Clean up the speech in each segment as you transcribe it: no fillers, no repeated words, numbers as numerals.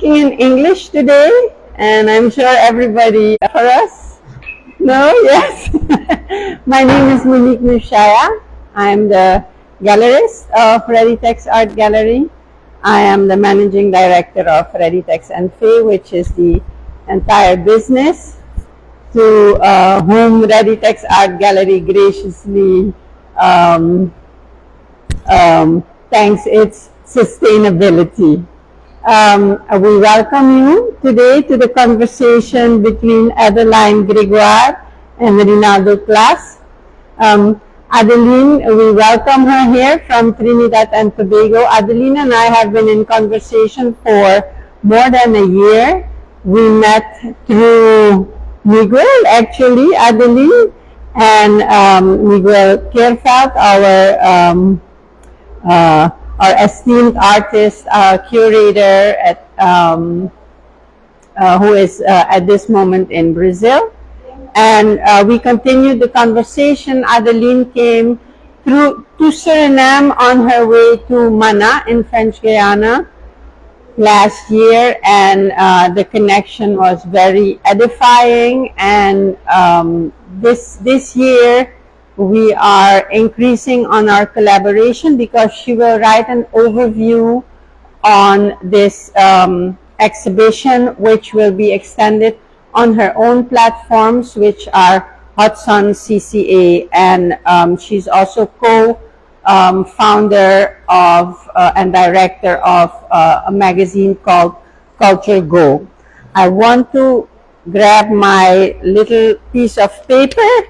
In English today, and I'm sure everybody for us. No, yes. My name is Monique Nushaya. I'm the gallerist of Readytex Art Gallery. I am the managing director of Readytex and Fay, which is the entire business to whom Readytex Art Gallery graciously thanks its sustainability. We welcome you today to the conversation between Adeline Gregoire and Rinaldo Klas. Adeline, we welcome her here from Trinidad and Tobago. Adeline and I have been in conversation for more than a year. We met through Miguel, actually, Adeline, and Miguel Kerfeld, our esteemed artist, curator at, who is at this moment in Brazil. And we continued the conversation. Adeline came to Suriname on her way to Mana in French Guiana last year, and the connection was very edifying. And this year we are increasing on our collaboration because she will write an overview on this exhibition, which will be extended on her own platforms, which are Hudson CCA, and she's also co-founder of and director of a magazine called Culture Go. I want to grab my little piece of paper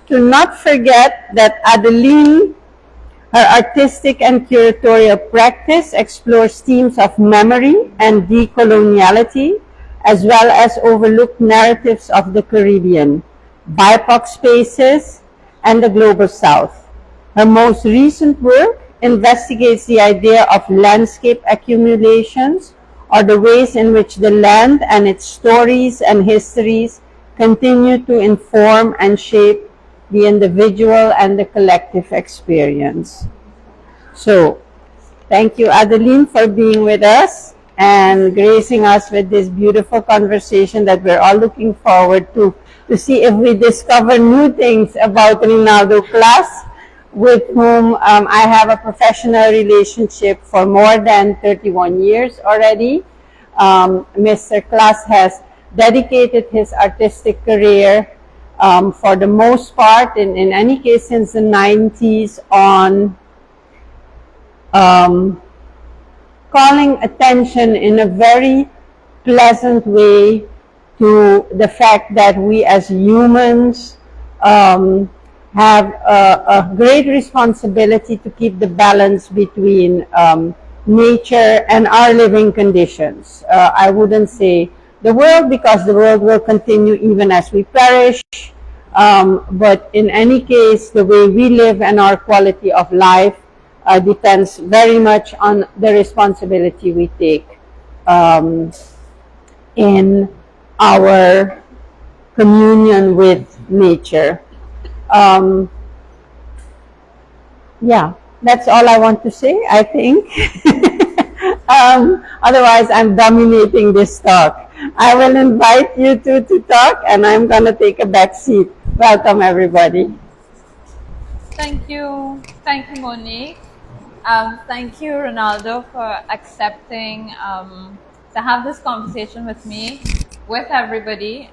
to not forget that Adeline, her artistic and curatorial practice explores themes of memory and decoloniality, as well as overlooked narratives of the Caribbean, BIPOC spaces, and the Global South. Her most recent work investigates the idea of landscape accumulations, or the ways in which the land and its stories and histories continue to inform and shape the individual and the collective experience. So, thank you, Adeline, for being with us and gracing us with this beautiful conversation that we're all looking forward to see if we discover new things about Rinaldo Klas, with whom I have a professional relationship for more than 31 years already. Mr. Klas has dedicated his artistic career for the most part, in any case since the 90s, on calling attention in a very pleasant way to the fact that we as humans have a great responsibility to keep the balance between nature and our living conditions. I wouldn't say the world, because the world will continue even as we perish, but in any case, the way we live and our quality of life depends very much on the responsibility we take in our communion with nature. Yeah, that's all I want to say, I think. Otherwise, I'm dominating this talk. I will invite you two to talk, and I'm going to take a back seat. Welcome, everybody. Thank you. Thank you, Monique. Thank you, Rinaldo, for accepting to have this conversation with me, with everybody.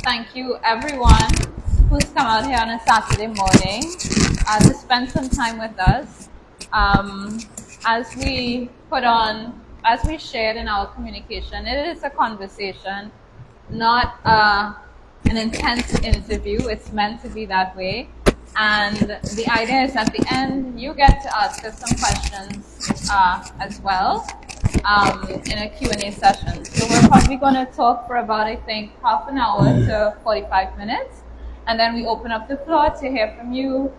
Thank you, everyone who's come out here on a Saturday morning to spend some time with us. As we shared in our communication, it is a conversation, not an intense interview. It's meant to be that way. And the idea is at the end, you get to ask us some questions as well in a Q&A session. So we're probably going to talk for about, I think, half an hour to 45 minutes. And then we open up the floor to hear from you,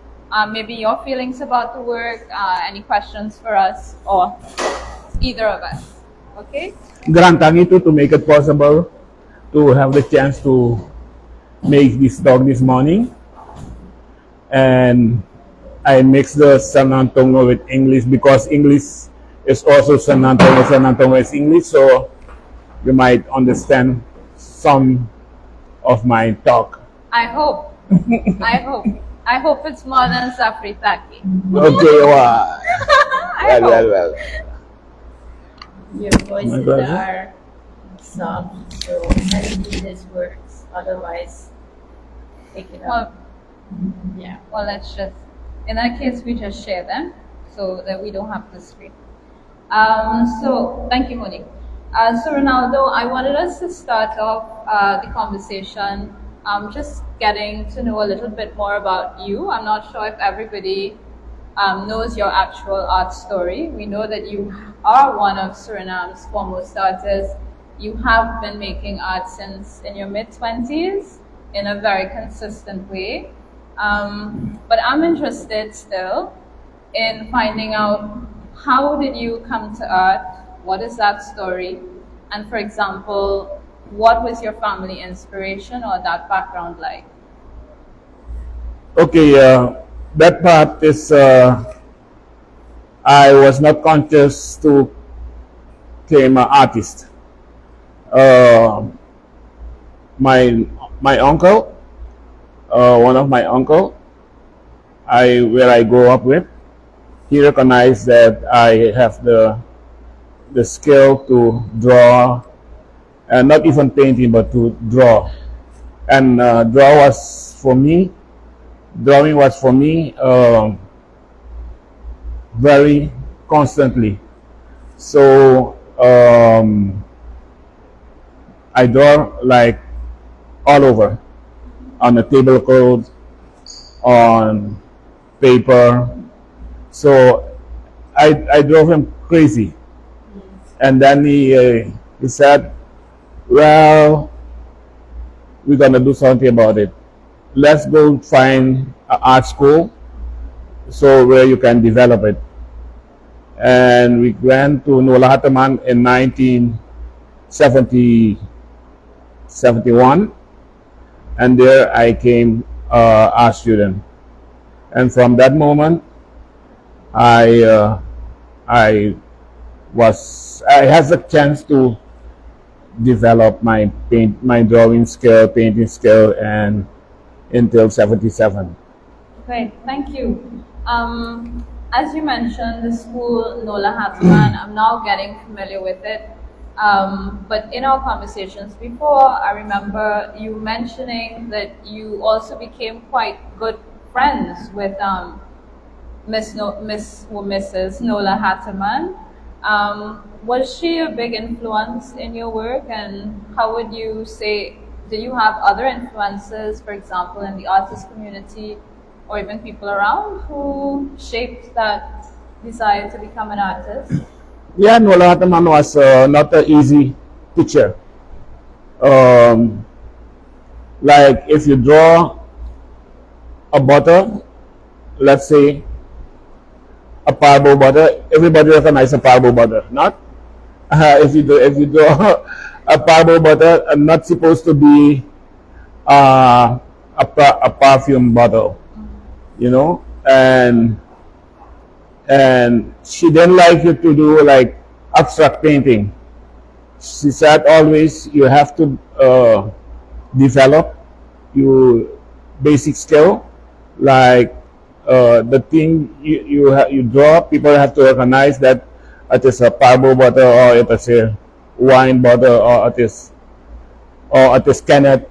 maybe your feelings about the work, any questions for us, or either of us. Okay? Granting it to make it possible to have the chance to make this talk this morning. And I mix the San Antonio with English because English It's also San Antonio. San Antonio is English, so you might understand some of my talk. I hope. I hope. I hope it's more than Safritaki. Okay, wow. I hope. Well. Your voices are soft, so hopefully this works. Otherwise, pick it Well, up. Yeah. well, let's just, in that case, we just share them so that we don't have to scream. So, thank you, Monique. So, Ronaldo, I wanted us to start off the conversation just getting to know a little bit more about you. I'm not sure if everybody knows your actual art story. We know that you are one of Suriname's foremost artists. You have been making art since in your mid-20s in a very consistent way. But I'm interested still in finding out, how did you come to art? What is that story? And for example, what was your family inspiration or that background like? Okay, that part is I was not conscious to claim an artist. My uncle, one of my uncle, where I grew up with, he recognized that I have the skill to draw, and not even painting, but to draw. And drawing was for me very constantly. So I draw like all over, on the tablecloth, on paper. So I drove him crazy, and then he said, "Well, we're gonna do something about it. Let's go find an art school, so where you can develop it." And we went to Nola Hataman in 1971, and there I came art student. And from that moment, I had the chance to develop my drawing skill, painting skill, and until 77. Great, thank you. As you mentioned, the school Nola Hatman, I'm now getting familiar with it. But in our conversations before, I remember you mentioning that you also became quite good friends with Mrs. Nola Hatman. Was she a big influence in your work, and how would you say, do you have other influences, for example, in the artist community or even people around who shaped that desire to become an artist? Yeah, Nola Hataman was not an easy teacher. Like if you draw a butter, let's say a parbo butter, everybody recognizes a parbo butter, not? If you draw a parbo butter, not supposed to be a perfume bottle, you know, and she didn't like you to do like abstract painting. She said always you have to develop your basic skill, like the thing you draw, people have to recognize that it is a parbo bottle, or it is a wine bottle, or it is Kenneth.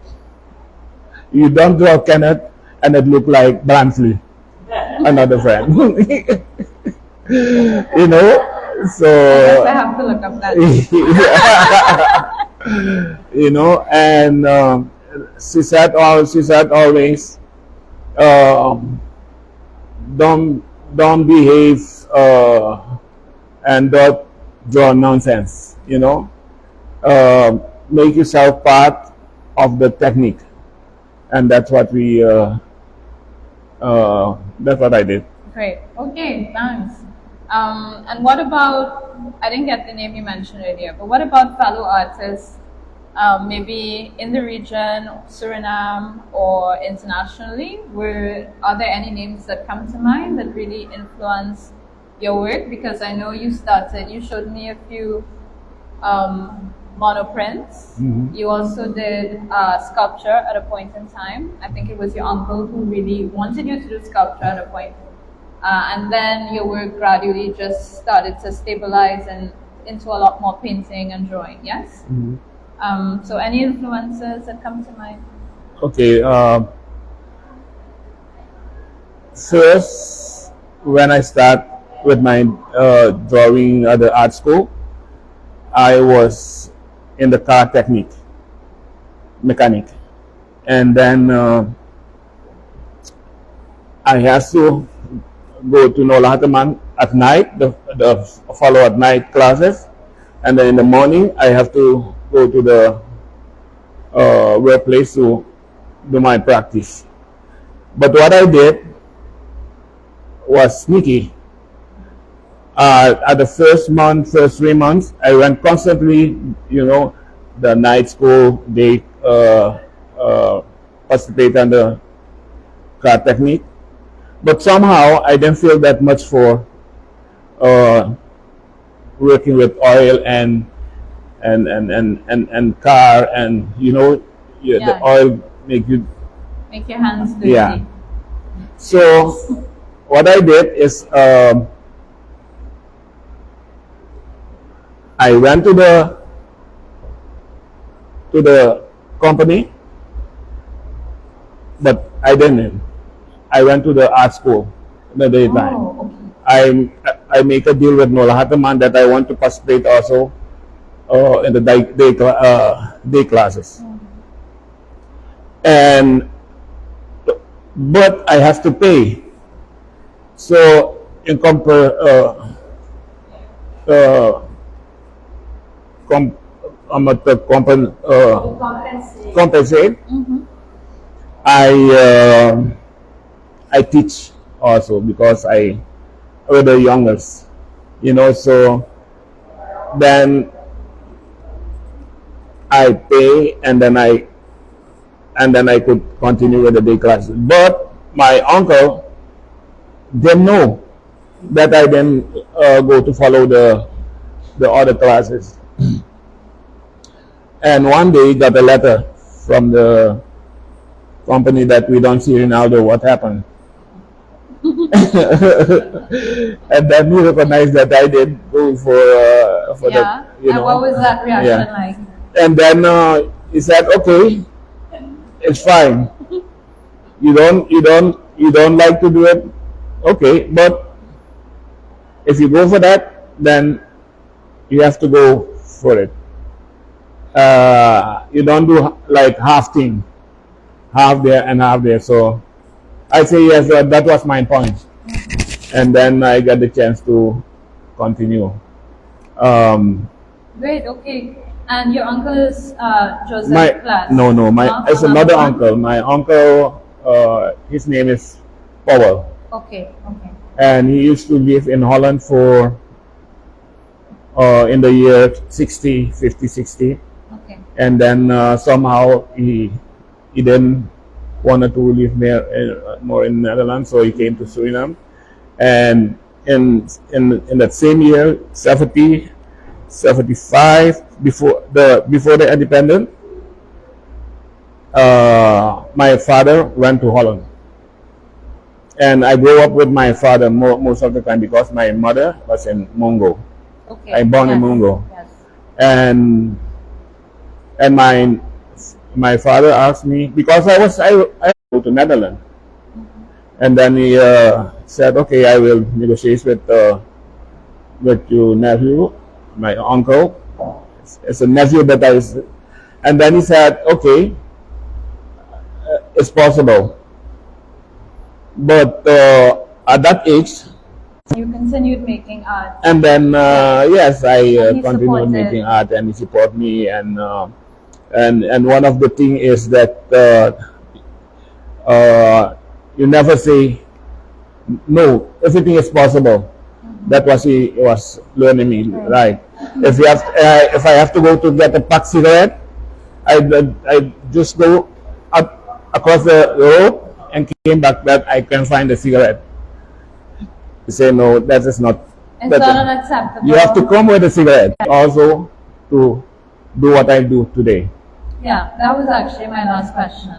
You don't draw Kenneth and it look like Brantley, another friend. You know, so I have to look up that. you know, and she said always, don't behave and don't draw nonsense. You know, make yourself part of the technique, and that's what that's what I did. Great. Okay, thanks. And what about, I didn't get the name you mentioned earlier, but what about fellow artists, maybe in the region, Suriname, or internationally? Are there any names that come to mind that really influence your work, because I know you started. You showed me a few monoprints. You also did sculpture at a point in time. I think it was your uncle who really wanted you to do sculpture at a point. And then your work gradually just started to stabilize and into a lot more painting and drawing, yes? So any influences that come to mind? Okay. First, when I start with my drawing at the art school, I was in the car mechanic. And then I had to go to Nolahataman at night, the follow at night classes. And then in the morning, I have to go to the workplace to do my practice. But what I did was sneaky. At the first 3 months, I went constantly, the night school, they participate in the car technique. But somehow I didn't feel that much for working with oil and car, and the oil make your hands dirty. Yeah. So what I did is I went to the company, but I didn't. I went to the art school in the daytime. Oh, okay. I make a deal with Nolahataman that I want to participate also in the day classes. But I have to pay. So in compensate. I teach also because I were the youngest, so then I pay, and then I could continue with the day classes. But my uncle didn't know that I didn't go to follow the other classes. And one day he got a letter from the company that we don't see Rinaldo, what happened? And then he recognized that I did go for Yeah. the, And what was that reaction like? And then he said, okay, it's fine. You don't like to do it, okay, but if you go for that, then you have to go for it. You don't do like half thing, half there and half there. So I say yes, that was my point. And then I got the chance to continue. Great, okay. And your uncle is Joseph Klas? No, it's another uncle. My uncle, his name is Powell. Okay. And he used to live in Holland for in the year 60. Okay. And then somehow he didn't wanted to live more in the Netherlands, so he came to Suriname. And in that same year, 75, before the independence, my father went to Holland. And I grew up with my father most of the time because my mother was in Mongo. Okay. I born in Mongo. Yes. And my father asked me, because I go to Netherlands. And then he said, okay, I will negotiate with your nephew, my uncle. It's a nephew that and then he said, okay, it's possible. But at that age, you continued making art. and then yes, I he continued supported. making art, and he supported me. And one of the thing is that you never say no. Everything is possible. That was he was learning me, right? If I have to go to get a pack cigarette, I just go up across the road and came back that I can find a cigarette. You say no, that is not. It's But not unacceptable. you have to come with a cigarette also to do what I do today. Yeah, that was actually my last question.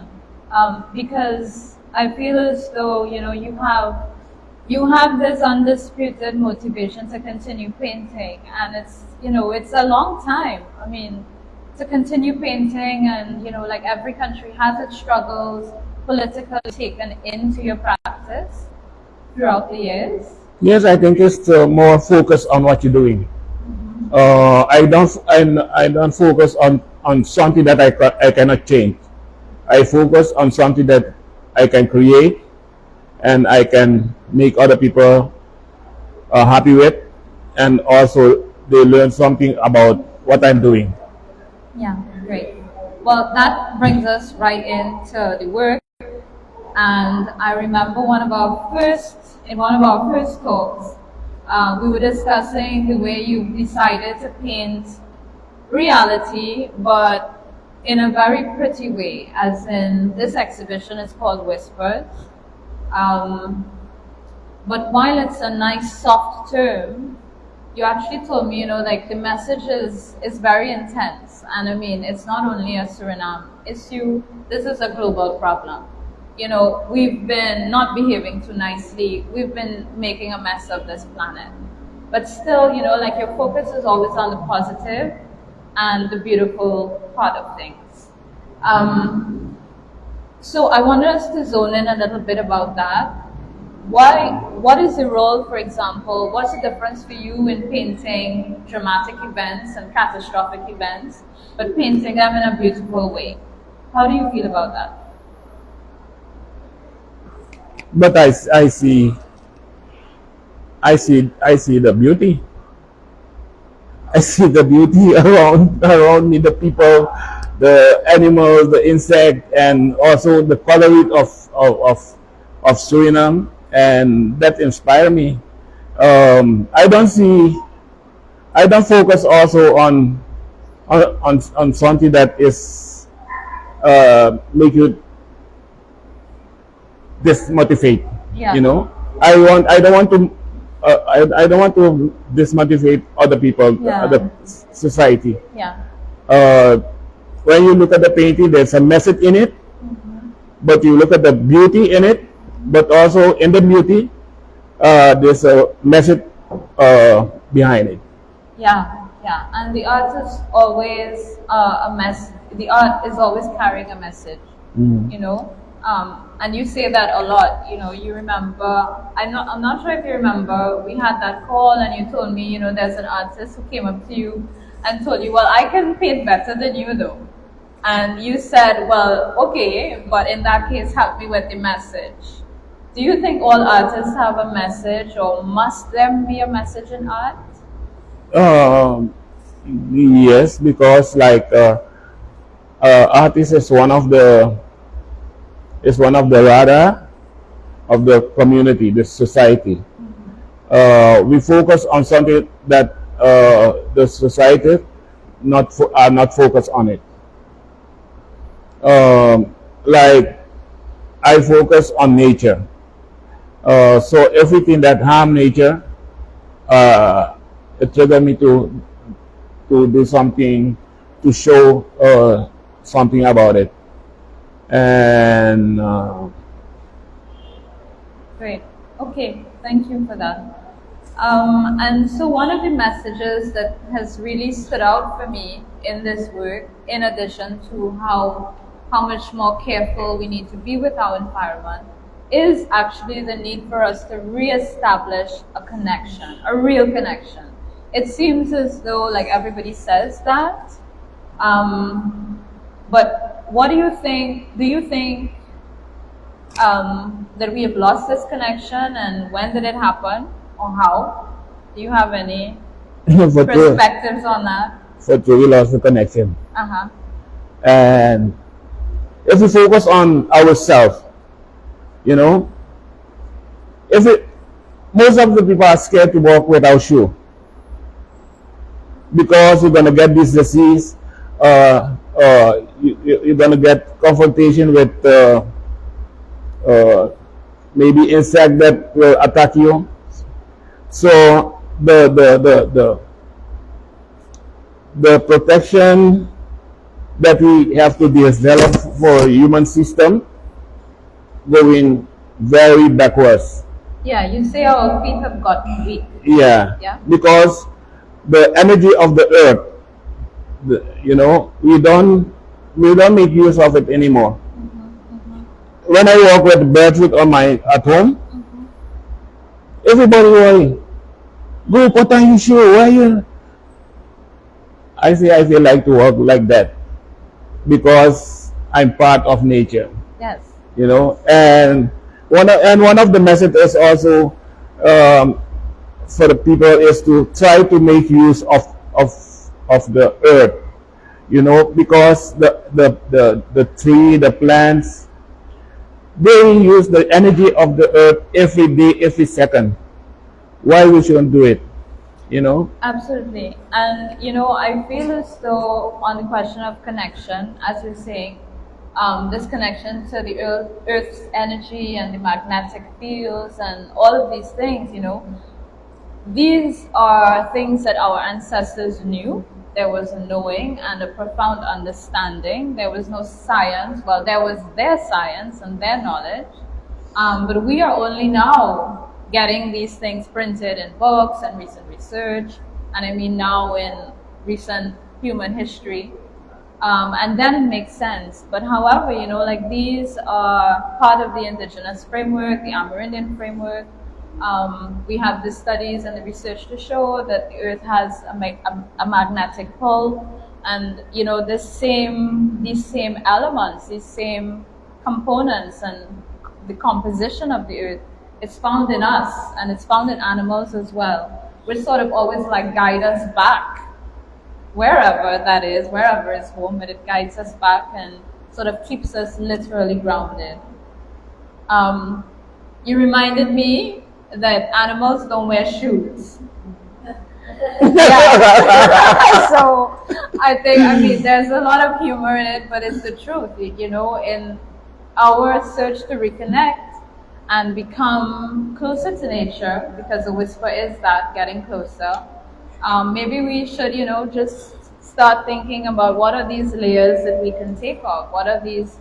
Because I feel as though you have this undisputed motivation to continue painting, and it's a long time. I mean, to continue painting, and like every country has its struggles politically taken into your practice throughout the years. Yes, I think it's more focus on what you're doing. I don't focus on something that I cannot change. I focus on something that I can create and I can make other people happy with, and also they learn something about what I'm doing. Yeah, great. Well, that brings us right into the work. And I remember in one of our first talks, we were discussing the way you decided to paint reality, but in a very pretty way, as in this exhibition is called Whispers. But while it's a nice soft term, you actually told me, like the message is very intense. And I mean, it's not only a Suriname issue, this is a global problem. We've been not behaving too nicely. We've been making a mess of this planet. But still, like your focus is always on the positive and the beautiful part of things. So I wanted us to zone in a little bit about that. What is the role, for example, what's the difference for you in painting dramatic events and catastrophic events, but painting them in a beautiful way? How do you feel about that? But I see the beauty. I see the beauty around me, the people, the animals, the insect, and also the coloring of Suriname, and that inspire me. I don't focus also on something that is make you dismotivate. Yeah. I don't want to dismotivate other people, Yeah. other society. Yeah. When you look at the painting, there's a message in it, but you look at the beauty in it, but also in the beauty, there's a message behind it. Yeah, yeah. And the art is always the art is always carrying a message, and you say that a lot. You remember, I'm not sure if you remember, we had that call and you told me, there's an artist who came up to you and told you, well, I can paint better than you though. And you said, well, okay, but in that case, help me with the message. Do you think all artists have a message, or must there be a message in art? Yes, because artist is one of the radar of the community, the society. We focus on something that the society are not focused on it. Like I focus on nature. So everything that harm nature, it triggered me to do something, to show something about it. And Great. Okay. Thank you for that. And so one of the messages that has really stood out for me in this work, in addition to how much more careful we need to be with our environment, is actually the need for us to reestablish a connection, a real connection. It seems as though like everybody says that, but what do you think? Do you think that we have lost this connection, and when did it happen, or how? Do you have any perspectives on that? For sure, we lost the connection. Uh-huh. And if we focus on ourselves, most of the people are scared to walk without shoe because you're gonna get this disease. You're gonna get confrontation with maybe insect that will attack you. So the protection that we have to develop for human system going very backwards. Yeah, you say our feet have gotten weak. Yeah. Yeah. Because the energy of the earth, you know, we don't make use of it anymore. When I walk with barefoot on my at home, everybody worry. Go put on your shoe. Why you? I say I feel like to walk like that because I'm part of nature. Yes. You know, and one of the messages also for the people is to try to make use of the earth. You know, because the tree, the plants, they use the energy of the earth every day, every second. Why we shouldn't do it? You know? Absolutely. And, you know, I feel as though on the question of connection, as you're saying, this connection to the Earth's energy and the magnetic fields and all of these things, you know, these are things that our ancestors knew. There was a knowing and a profound understanding. There was no science. Well, there was their science and their knowledge. But we are only now getting these things printed in books and recent research. And I mean now in recent human history. And then it makes sense. But however, you know, like these are part of the indigenous framework, the Amerindian framework. We have the studies and the research to show that the earth has a magnetic pull, and you know these same elements, these same components, and the composition of the earth, it's found in us and it's found in animals as well, which sort of always like guide us back wherever that is, wherever is home, but it guides us back and sort of keeps us literally grounded. You reminded me that animals don't wear shoes. Yeah. So I think, I mean, there's a lot of humor in it, but it's the truth. You know, in our search to reconnect and become closer to nature, because the whisper is that getting closer, maybe we should, you know, just start thinking about what are these layers that we can take off, what are these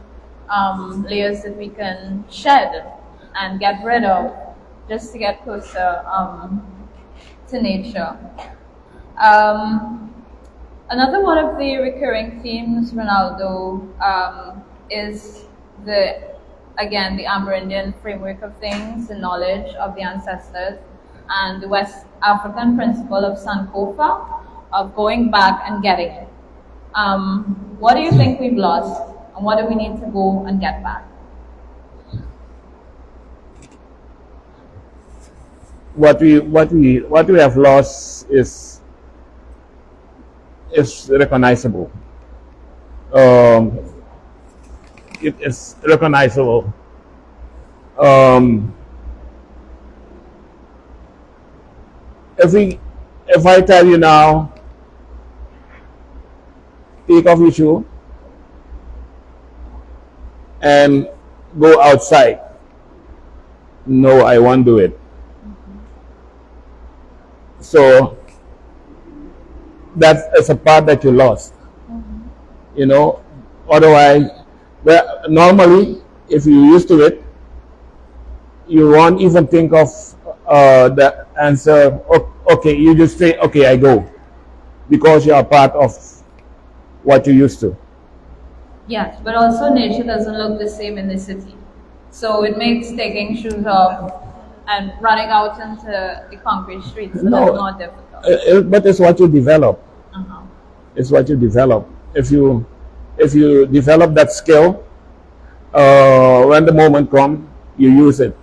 layers that we can shed and get rid of, just to get closer to nature. Another one of the recurring themes, Rinaldo, is the Amerindian framework of things, the knowledge of the ancestors, and the West African principle of Sankofa, of going back and getting it. What do you think we've lost, and what do we need to go and get back? What we have lost is recognizable. It is recognizable. If I tell you now, take off your shoe and go outside, no, I won't do it. So that's a part that you lost. You know, otherwise, well, normally, if you're used to it, you won't even think of the answer. Okay, you just say, okay, I go, because you are part of what you used to. Yes, but also nature doesn't look the same in the city. So it makes taking shoes off and running out into the concrete streets a little more difficult. But it's what you develop. Uh-huh. It's what you develop. If you develop that skill, when the moment comes, you use it.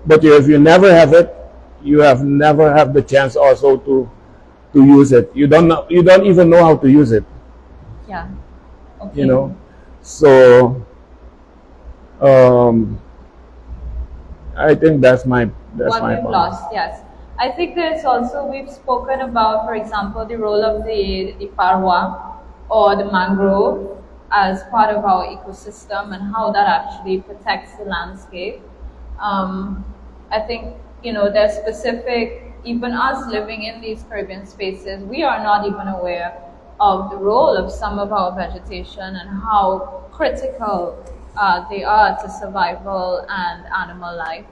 But if you never have it, you have never have the chance also to use it. You don't even know how to use it. Yeah. Okay. You know, so I think that's my what we've point. lost, yes. I think there's also, we've spoken about, for example, the role of the parwa or the mangrove as part of our ecosystem and how that actually protects the landscape. I think there's specific, even us living in these Caribbean spaces, we are not even aware of the role of some of our vegetation and how critical they are to survival and animal life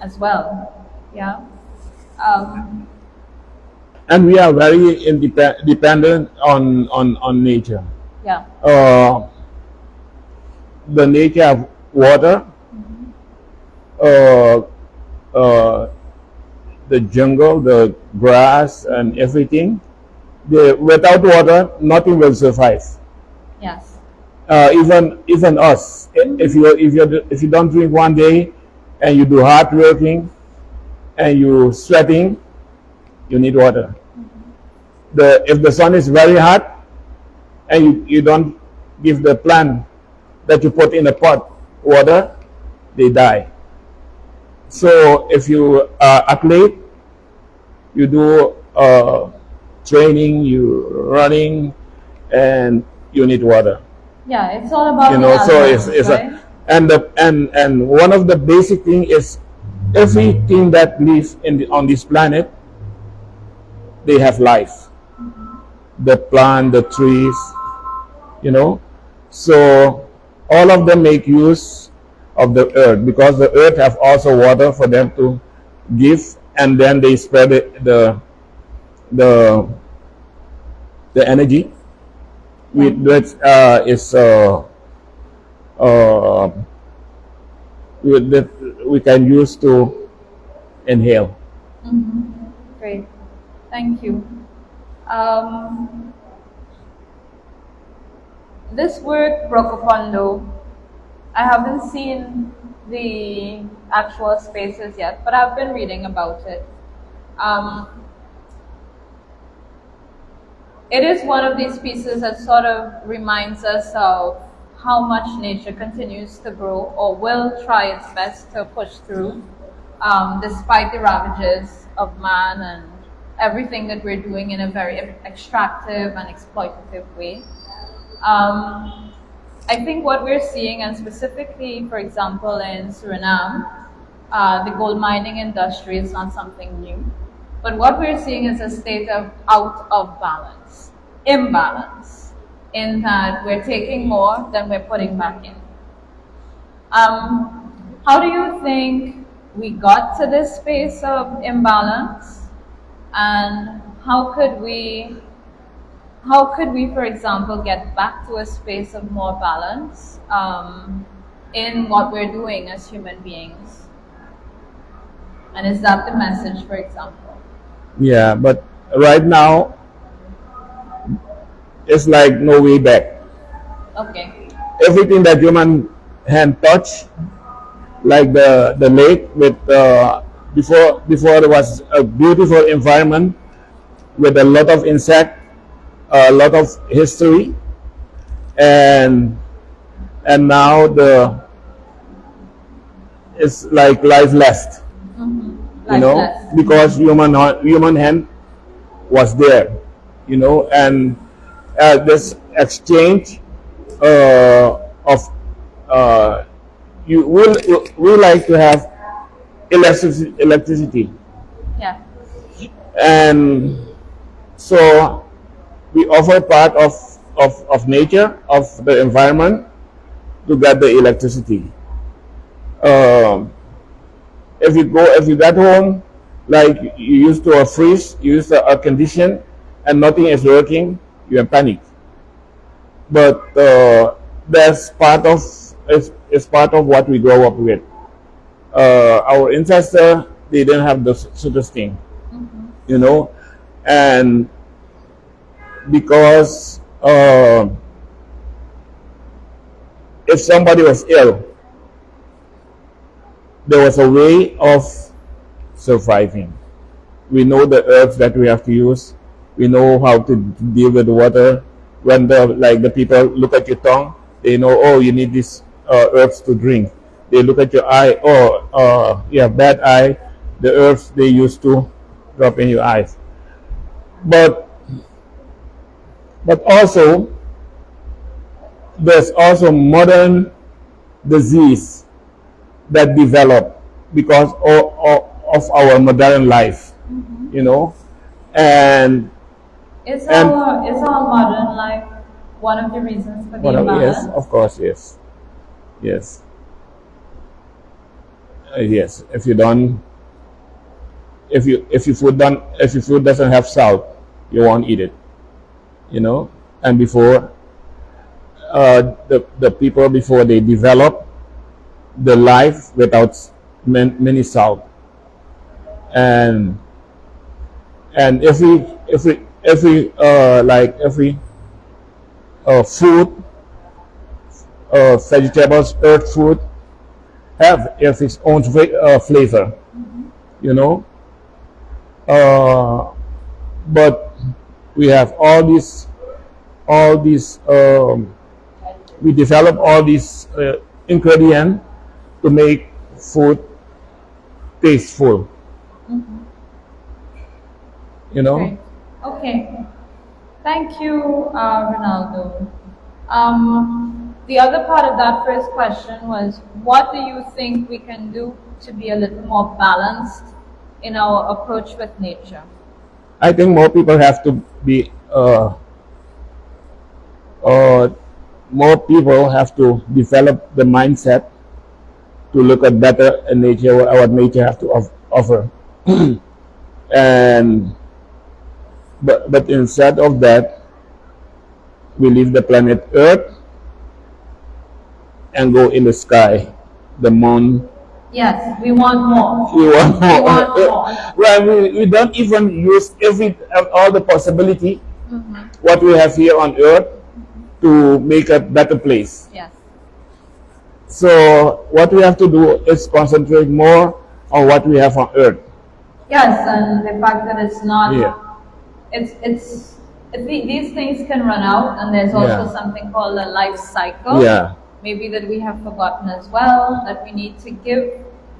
as well. Yeah. And we are very dependent on nature. Yeah. The nature of water, uh, uh, the jungle, the grass, and everything. Without water, nothing will survive. Yes. Even us. If you don't drink one day, and you do hard working, and you sweating, you need water. If the sun is very hot, and you don't give the plant that you put in the pot water, they die. So if you are athlete, you do training, you running, and you need water. Yeah, it's all about So elements, right? and one of the basic thing is everything that lives on this planet, they have life. The plant, the trees, so all of them make use of the earth, because the earth have also water for them to give, and then they spread the energy that we can use to inhale. Great, thank you. This work, Procopondo, I haven't seen the actual spaces yet, but I've been reading about it. It is one of these pieces that sort of reminds us of how much nature continues to grow, or will try its best to push through, despite the ravages of man and everything that we're doing in a very extractive and exploitative way. I think what we're seeing, and specifically, for example, in Suriname, the gold mining industry is not something new. But what we're seeing is a state of out of balance, imbalance, in that we're taking more than we're putting back in. How do you think we got to this space of imbalance? And how could we, for example, get back to a space of more balance in what we're doing as human beings? And is that the message, for example? Yeah, but right now, it's like no way back. Okay. Everything that human hand touch, like the lake with before there was a beautiful environment with a lot of insect, a lot of history, and now it's like lifeless. Lifeless. Because human hand was there, and this exchange of we like to have electricity, Yeah. and so we offer part of nature, of the environment, to get the electricity. If you get home, like you used to a freeze, you use a condition, and nothing is working, you are panic. But that's part of is part of what we grow up with. Our ancestors, they didn't have such a thing, and because if somebody was ill, there was a way of surviving. We know the herbs that we have to use. We know how to deal with the water. When the people look at your tongue, they know, oh, you need these herbs to drink. They look at your eye, oh, you have bad eye. The herbs they used to drop in your eyes. But also, there's also modern disease that develop because of our modern life, you know, and Is and our modern life one of the reasons for the whatever. Yes, imbalance? of course, yes, yes, yes. If you don't, if your food don't, if your food doesn't have salt, you won't eat it, you know. And before, the people before they develop the life without many salt, and every like every food, vegetables, earth food have its own flavor, you know. But we have all these we develop all these ingredients to make food tasteful, you know. Great. Okay. Thank you, Ronaldo. The other part of that first question was, what do you think we can do to be a little more balanced in our approach with nature? I think more people have to be more people have to develop the mindset to look at better in nature, what nature have to offer. And but instead of that, we leave the planet Earth and go in the sky, the moon. Yes, we want more. We want more. We want more. Well, we don't even use all the possibility what we have here on Earth to make a better place. Yes. So what we have to do is concentrate more on what we have on Earth. Yes, and the fact that it's not, Yeah. these things can run out, and there's also Yeah. something called a life cycle. Yeah. Maybe that we have forgotten as well, that we need to give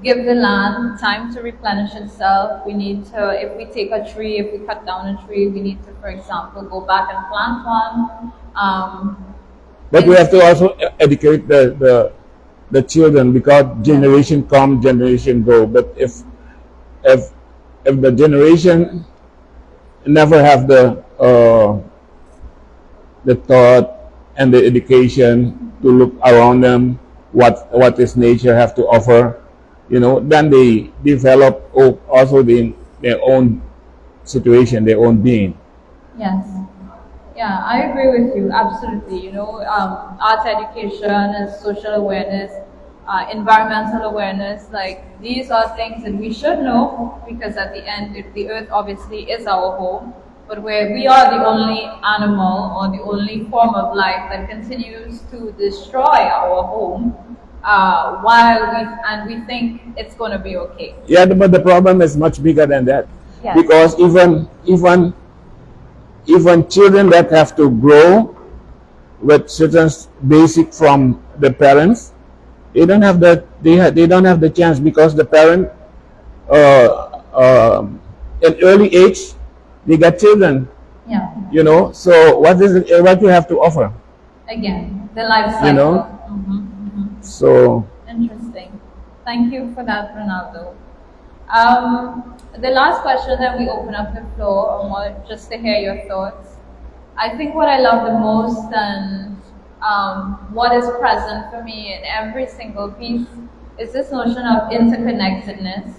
the land time to replenish itself. We need to, if we take a tree, if we cut down a tree, we need to, for example, go back and plant one. But we have to also educate the children, because generation come, generation go. But if the generation never have the thought and the education to look around them, what is nature have to offer, you know, then they develop also their own situation, their own being. Yes. Yeah, I agree with you. Absolutely. You know, art education and social awareness, environmental awareness, like these are things that we should know, because at the end, the earth obviously is our home, but where we are the only animal or the only form of life that continues to destroy our home, while we think it's going to be okay. Yeah, but the problem is much bigger than that. Yes. Because even children that have to grow with certain basic from the parents, they don't have they don't have the chance, because the parent at early age they got children, Yeah. you know. So what you have to offer, Again, the life cycle. you know? So Interesting. Thank you for that, Ronaldo. The last question, then we open up the floor, more just to hear your thoughts. I think what I love the most, and what is present for me in every single piece, is this notion of interconnectedness.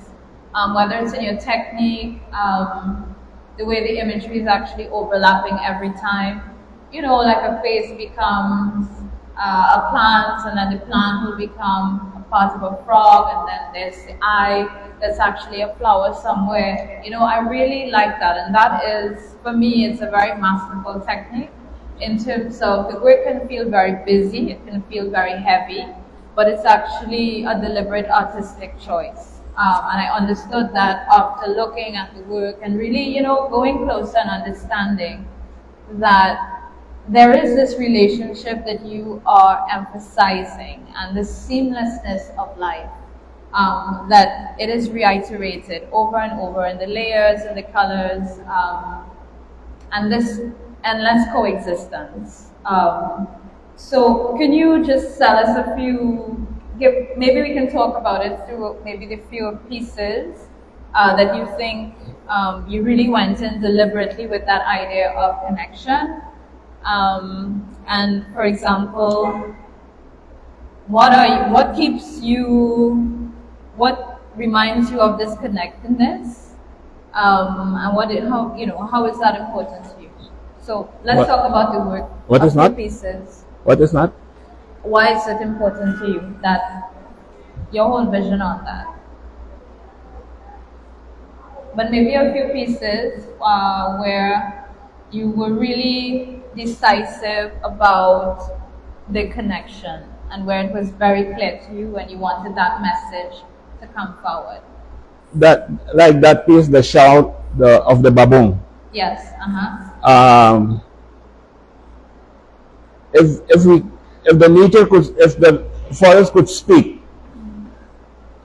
Whether it's in your technique, the way the imagery is actually overlapping every time. You know, like a face becomes a plant, and then the plant will become a part of a frog, and then there's the eye that's actually a flower somewhere. You know, I really like that, and that is, for me, it's a very masterful technique in terms of the work can feel very busy, it can feel very heavy, but it's actually a deliberate artistic choice. And I understood that after looking at the work and really, you know, going closer and understanding that there is this relationship that you are emphasizing, and the seamlessness of life, that it is reiterated over and over in the layers and the colors, and this endless coexistence. So can you just tell us maybe we can talk about it through maybe the few pieces that you think you really went in deliberately with that idea of connection. And for example, what reminds you of this connectedness, and how is that important to you? So let's talk about the work. What is not? Pieces. What is not? Why is it important to you, that your whole vision on that? But maybe a few pieces where you were really decisive about the connection, and where it was very clear to you and you wanted that message to come forward. That, like that piece, the shout of the baboon. Yes. If the forest could speak,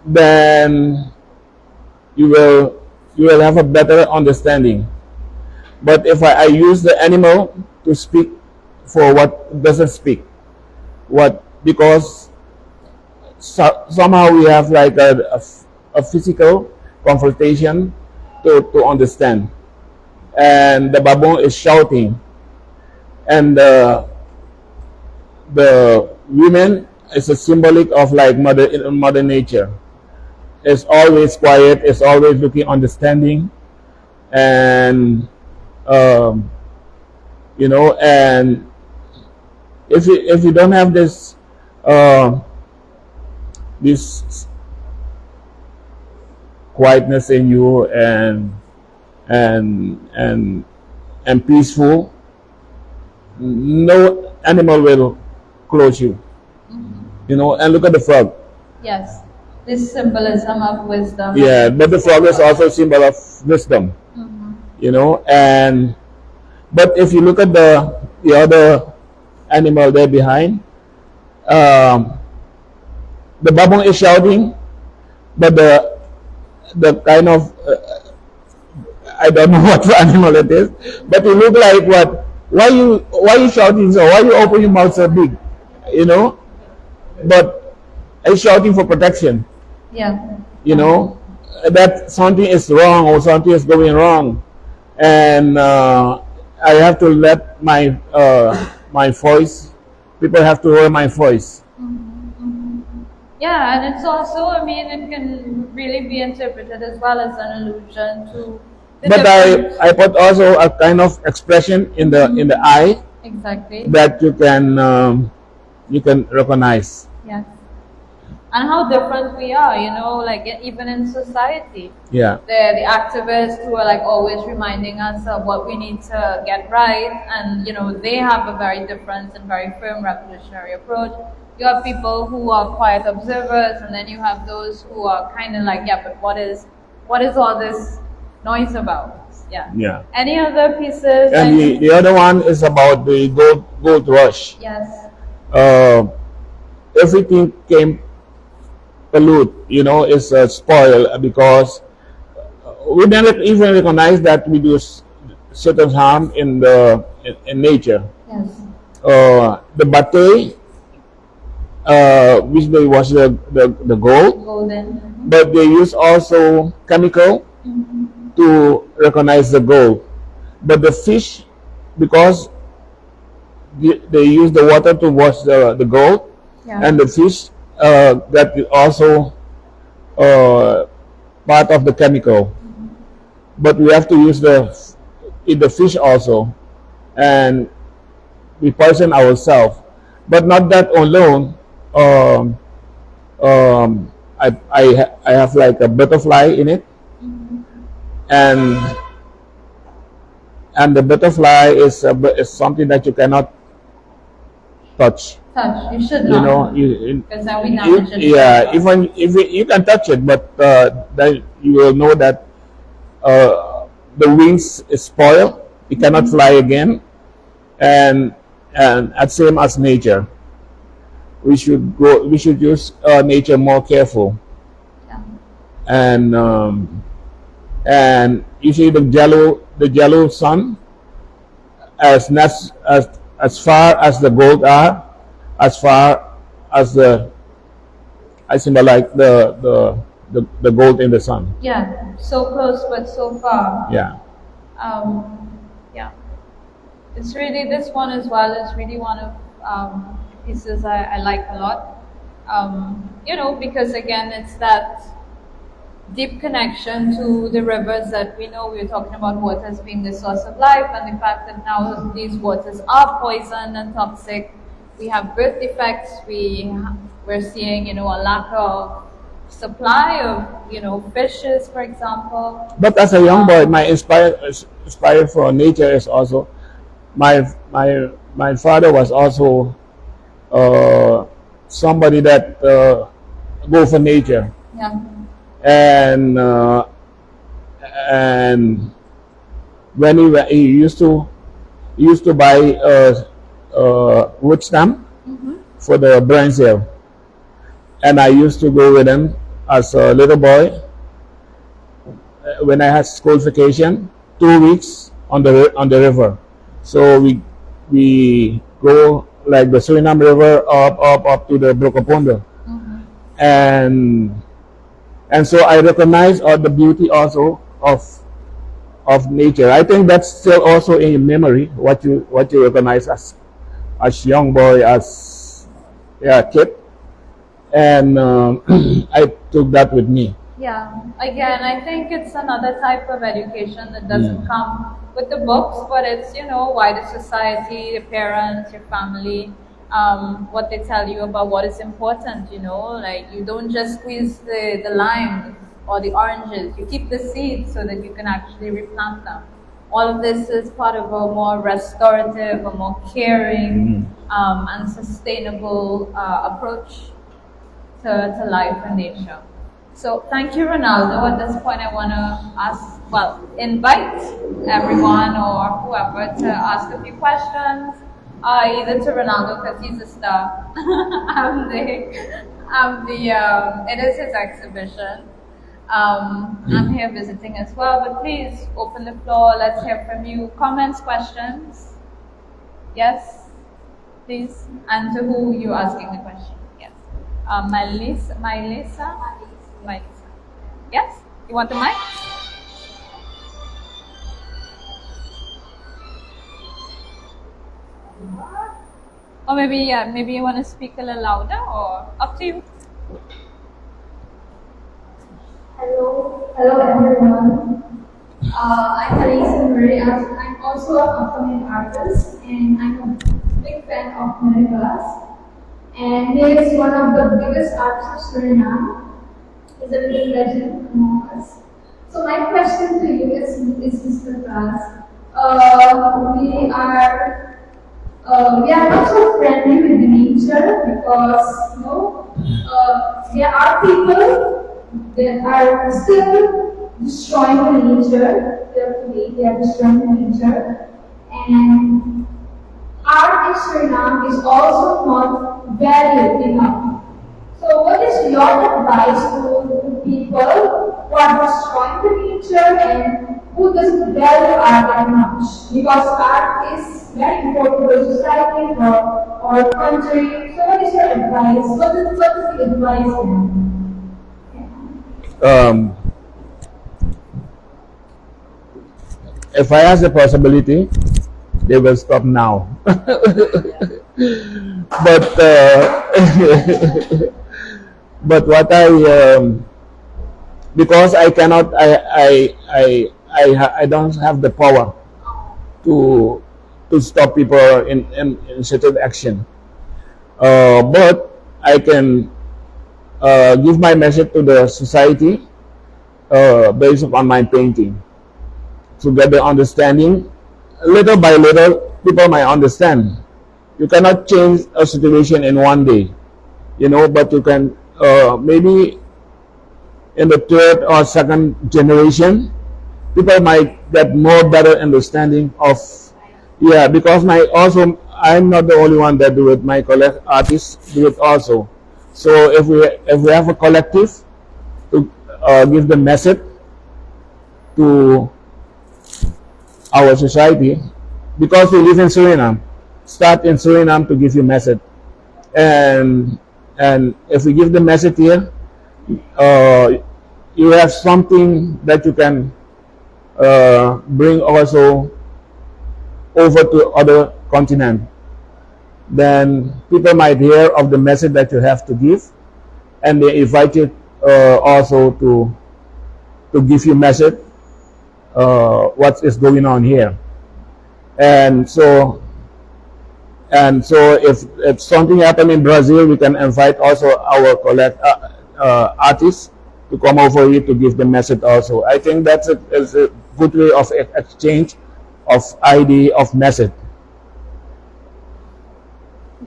then you will have a better understanding. But if I use the animal to speak for what doesn't speak, because somehow we have like a physical confrontation to understand, and the baboon is shouting, and the women is a symbolic of like mother nature. It's always quiet, it's always looking understanding, and and if you don't have this this quietness in you, and peaceful, no animal will close you. And look at the frog. Yes, this symbolism of wisdom. Yeah, but the frog is also a symbol of wisdom. But if you look at the other animal there behind, the baboon is shouting, but the kind of I don't know what animal it is, but it look like what? Why you shouting so? Why you open your mouth so big? But it's shouting for protection. Yeah. That something is wrong or something is going wrong, and I have to let my my voice. People have to hear my voice. Yeah, and it's also, it can really be interpreted as well as an allusion to. But I put also a kind of expression in the eye. Exactly. That you can recognize. Yes. And how different we are, like even in society. Yeah. The activists who are like always reminding us of what we need to get right, and they have a very different and very firm revolutionary approach. You have people who are quiet observers, and then you have those who are kind of like, yeah, but what is all this noise about? Yeah. Yeah. Any other pieces? And the other one is about the gold rush. Yes. Everything came pollute, is spoiled, because we didn't even recognize that we do certain harm in nature. Yes. The bate, which they was the gold, Golden. but they use also chemical to recognize the gold. But the fish, because they use the water to wash the gold, Yeah. and the fish that is also part of the chemical. But we have to eat the fish also, and we poison ourselves. But not that alone. I have like a butterfly in it, and the butterfly is something that you cannot touch. You should not. Because then we damage it. Yeah, even if you can touch it, but then you will know that the wings is spoiled. It cannot fly again, and at same as nature. We should use nature more careful. Yeah. And you see the yellow sun, as far as the gold are, as far as the I symbolize the gold in the sun. Yeah, so close but so far. Yeah. Yeah, it's really, this one as well is really one of pieces I like a lot. Because again, it's that deep connection to the rivers that we know. We were talking about waters being the source of life, and the fact that now these waters are poison and toxic. We have birth defects. We're seeing, a lack of supply of, fishes, for example. But as a young boy, my inspired for nature is also my father was also somebody that go for nature, Yeah. and when he used to buy wood stamp for the branch sale, and I used to go with him as a little boy when I had school vacation, 2 weeks on the river. So we go like the Suriname River up to the Brokopondo, and so I recognize all the beauty also of nature. I think that's still also in your memory, what you recognize as young boy, as kid, and I took that with me. Yeah, again, I think it's another type of education that doesn't come with the books, but it's, wider society, your parents, your family, what they tell you about what is important, like you don't just squeeze the lime or the oranges, you keep the seeds so that you can actually replant them. All of this is part of a more restorative, a more caring, and sustainable approach to life and nature. So thank you, Rinaldo. At this point, I want to invite everyone or whoever to ask a few questions, either to Rinaldo because he's a star. It is his exhibition. I'm here visiting as well, but please open the floor. Let's hear from you. Comments, questions? Yes, please. And to who you asking the question? Yes. Mylisa. Yes? You want the mic? Or maybe you want to speak a little louder, or up to you. Hello everyone. I'm Adeline Gregoire. I'm also an upcoming artist, and I'm a big fan of Rinaldo Klas. And he is one of the biggest artists of Suriname. He's a living legend among us. So my question to you is Mr. Klas. We are not so friendly with nature because there are people that are still destroying the nature. They are destroying the nature, and art in Suriname is also not valued enough. So what is your advice to people who are destroying the nature and who doesn't value art that much? Because art is very important for society, for our country. So what is your advice? What is the advice then? If I ask the possibility, they will stop now. But what because I cannot, I don't have the power to stop people in certain action. But I can give my message to the society based upon my painting, to get the understanding. Little by little, people might understand. You cannot change a situation in one day, but you can maybe in the third or second generation, people might get more better understanding of, because I'm not the only one that do it. My artists do it also. So if we have a collective to give the message to our society, because we live in Suriname, start in Suriname to give you message, and And if we give the message here, you have something that you can bring also over to other continent. Then people might hear of the message that you have to give, and they invite you also to give you message what is going on here. And so if something happened in Brazil, we can invite also our artists to come over here to give the message also. I think that's is a good way of exchange of idea, of message.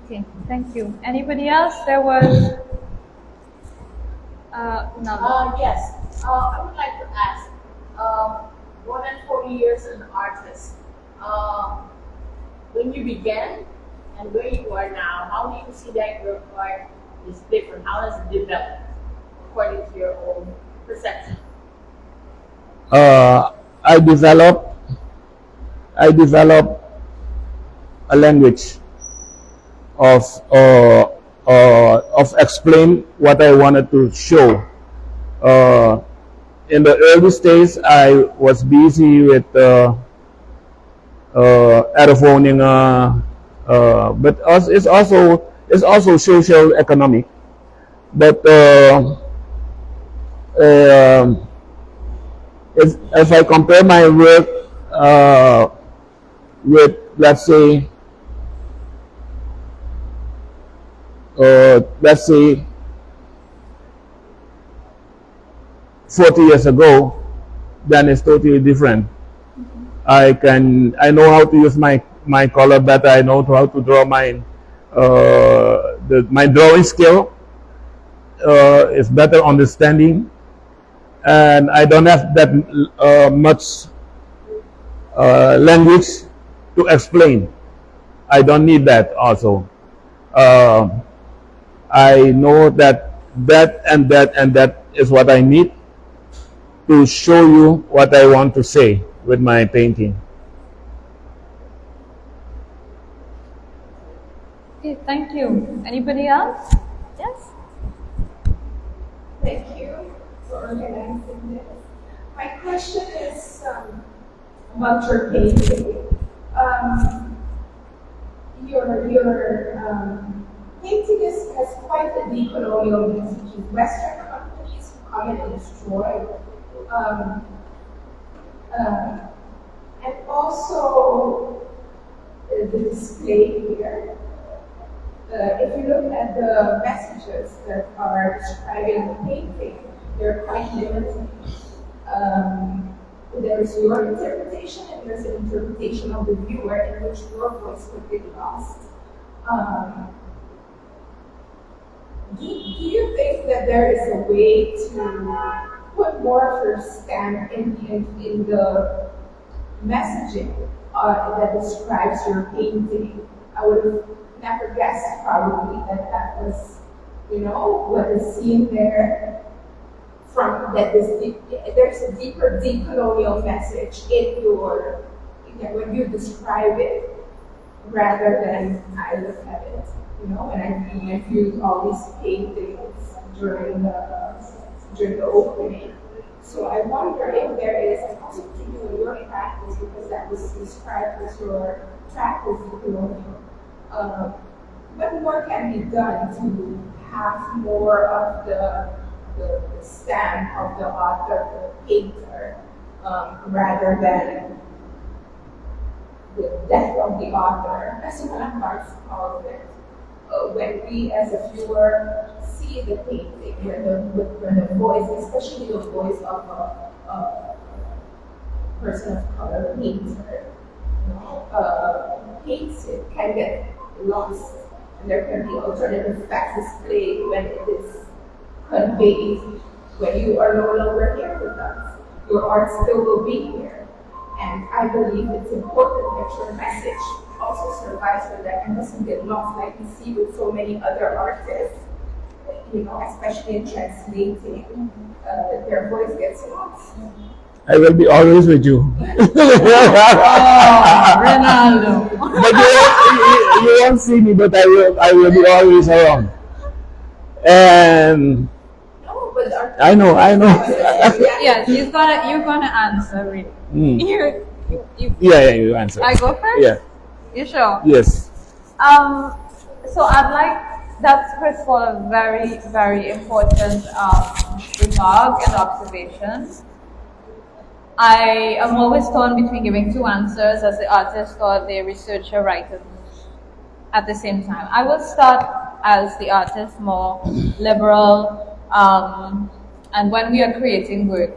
Okay, thank you. Anybody else? There was no. Yes. I would like to ask, more than 40 years as an artist, when you began and where you are now, how do you see that your art is different? How has it developed according to your own perception? I develop a language of explain what I wanted to show. In the early stage, I was busy with edifying, but it's also social economic. But if I compare my work with, let's say 40 years ago, then it's totally different. I know how to use my color better. I know how to draw my drawing skill is better understanding, and I don't have that much language to explain. I don't need that also. I know that and that is what I need to show you what I want to say with my painting. Okay, thank you. Anybody else? Yes? Thank you for organizing this. My question is about your painting. Your painting has quite a decolonial message. Western companies come and destroy. And also the display here. If you look at the messages that are describing the painting, they're quite limited. There's your interpretation and there's an interpretation of the viewer in which your voice would be lost. Do you think that there is a way to put more of your stamp in the messaging that describes your painting? I would have never guessed probably that was, what is seen there. From that, there's a deeper decolonial message in your, when you describe it, rather than I look at it. When I viewed all these paintings during the opening. So I wonder if there is, and also to do in your practice, because that was described as your practice decolonial. What more can be done to have more of the stamp of the author, the painter, rather than the death of the author, as one Marx calls it. When we as a viewer see the painting, when the voice, especially the voice of a person of color painter, paints it, can get lost. And there can be alternative facts displayed when it is conveyed. When you are no longer here with us, your art still will be here. And I believe it's important that your message also survives with that and doesn't get lost like we see with so many other artists, especially in translating, their voice gets lost. I will be always with you. Rinaldo. But you won't see me, but I will be always around. And No, but I know. Yes, you're gonna answer really. Mm. You, You answer. I go first? Yeah. You sure? Yes. So I'd like, that's first of all a very, very important remark and observation. I am always torn between giving two answers as the artist or the researcher writer at the same time. I will start as the artist, more liberal, and when we are creating work,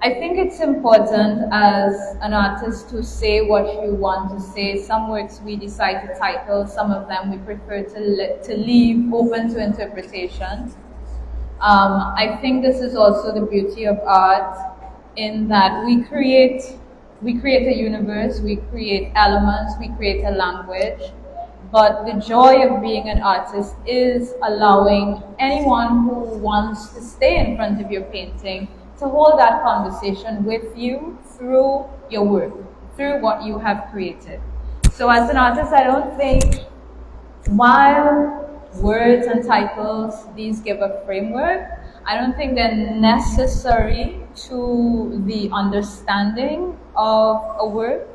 I think it's important as an artist to say what you want to say. Some works we decide to title, some of them we prefer to leave open to interpretation. I think this is also the beauty of art, in that we create a universe, we create elements, we create a language. But the joy of being an artist is allowing anyone who wants to stay in front of your painting to hold that conversation with you through your work, through what you have created. So as an artist, I don't think, while words and titles, these give a framework, I don't think they're necessary to the understanding of a work.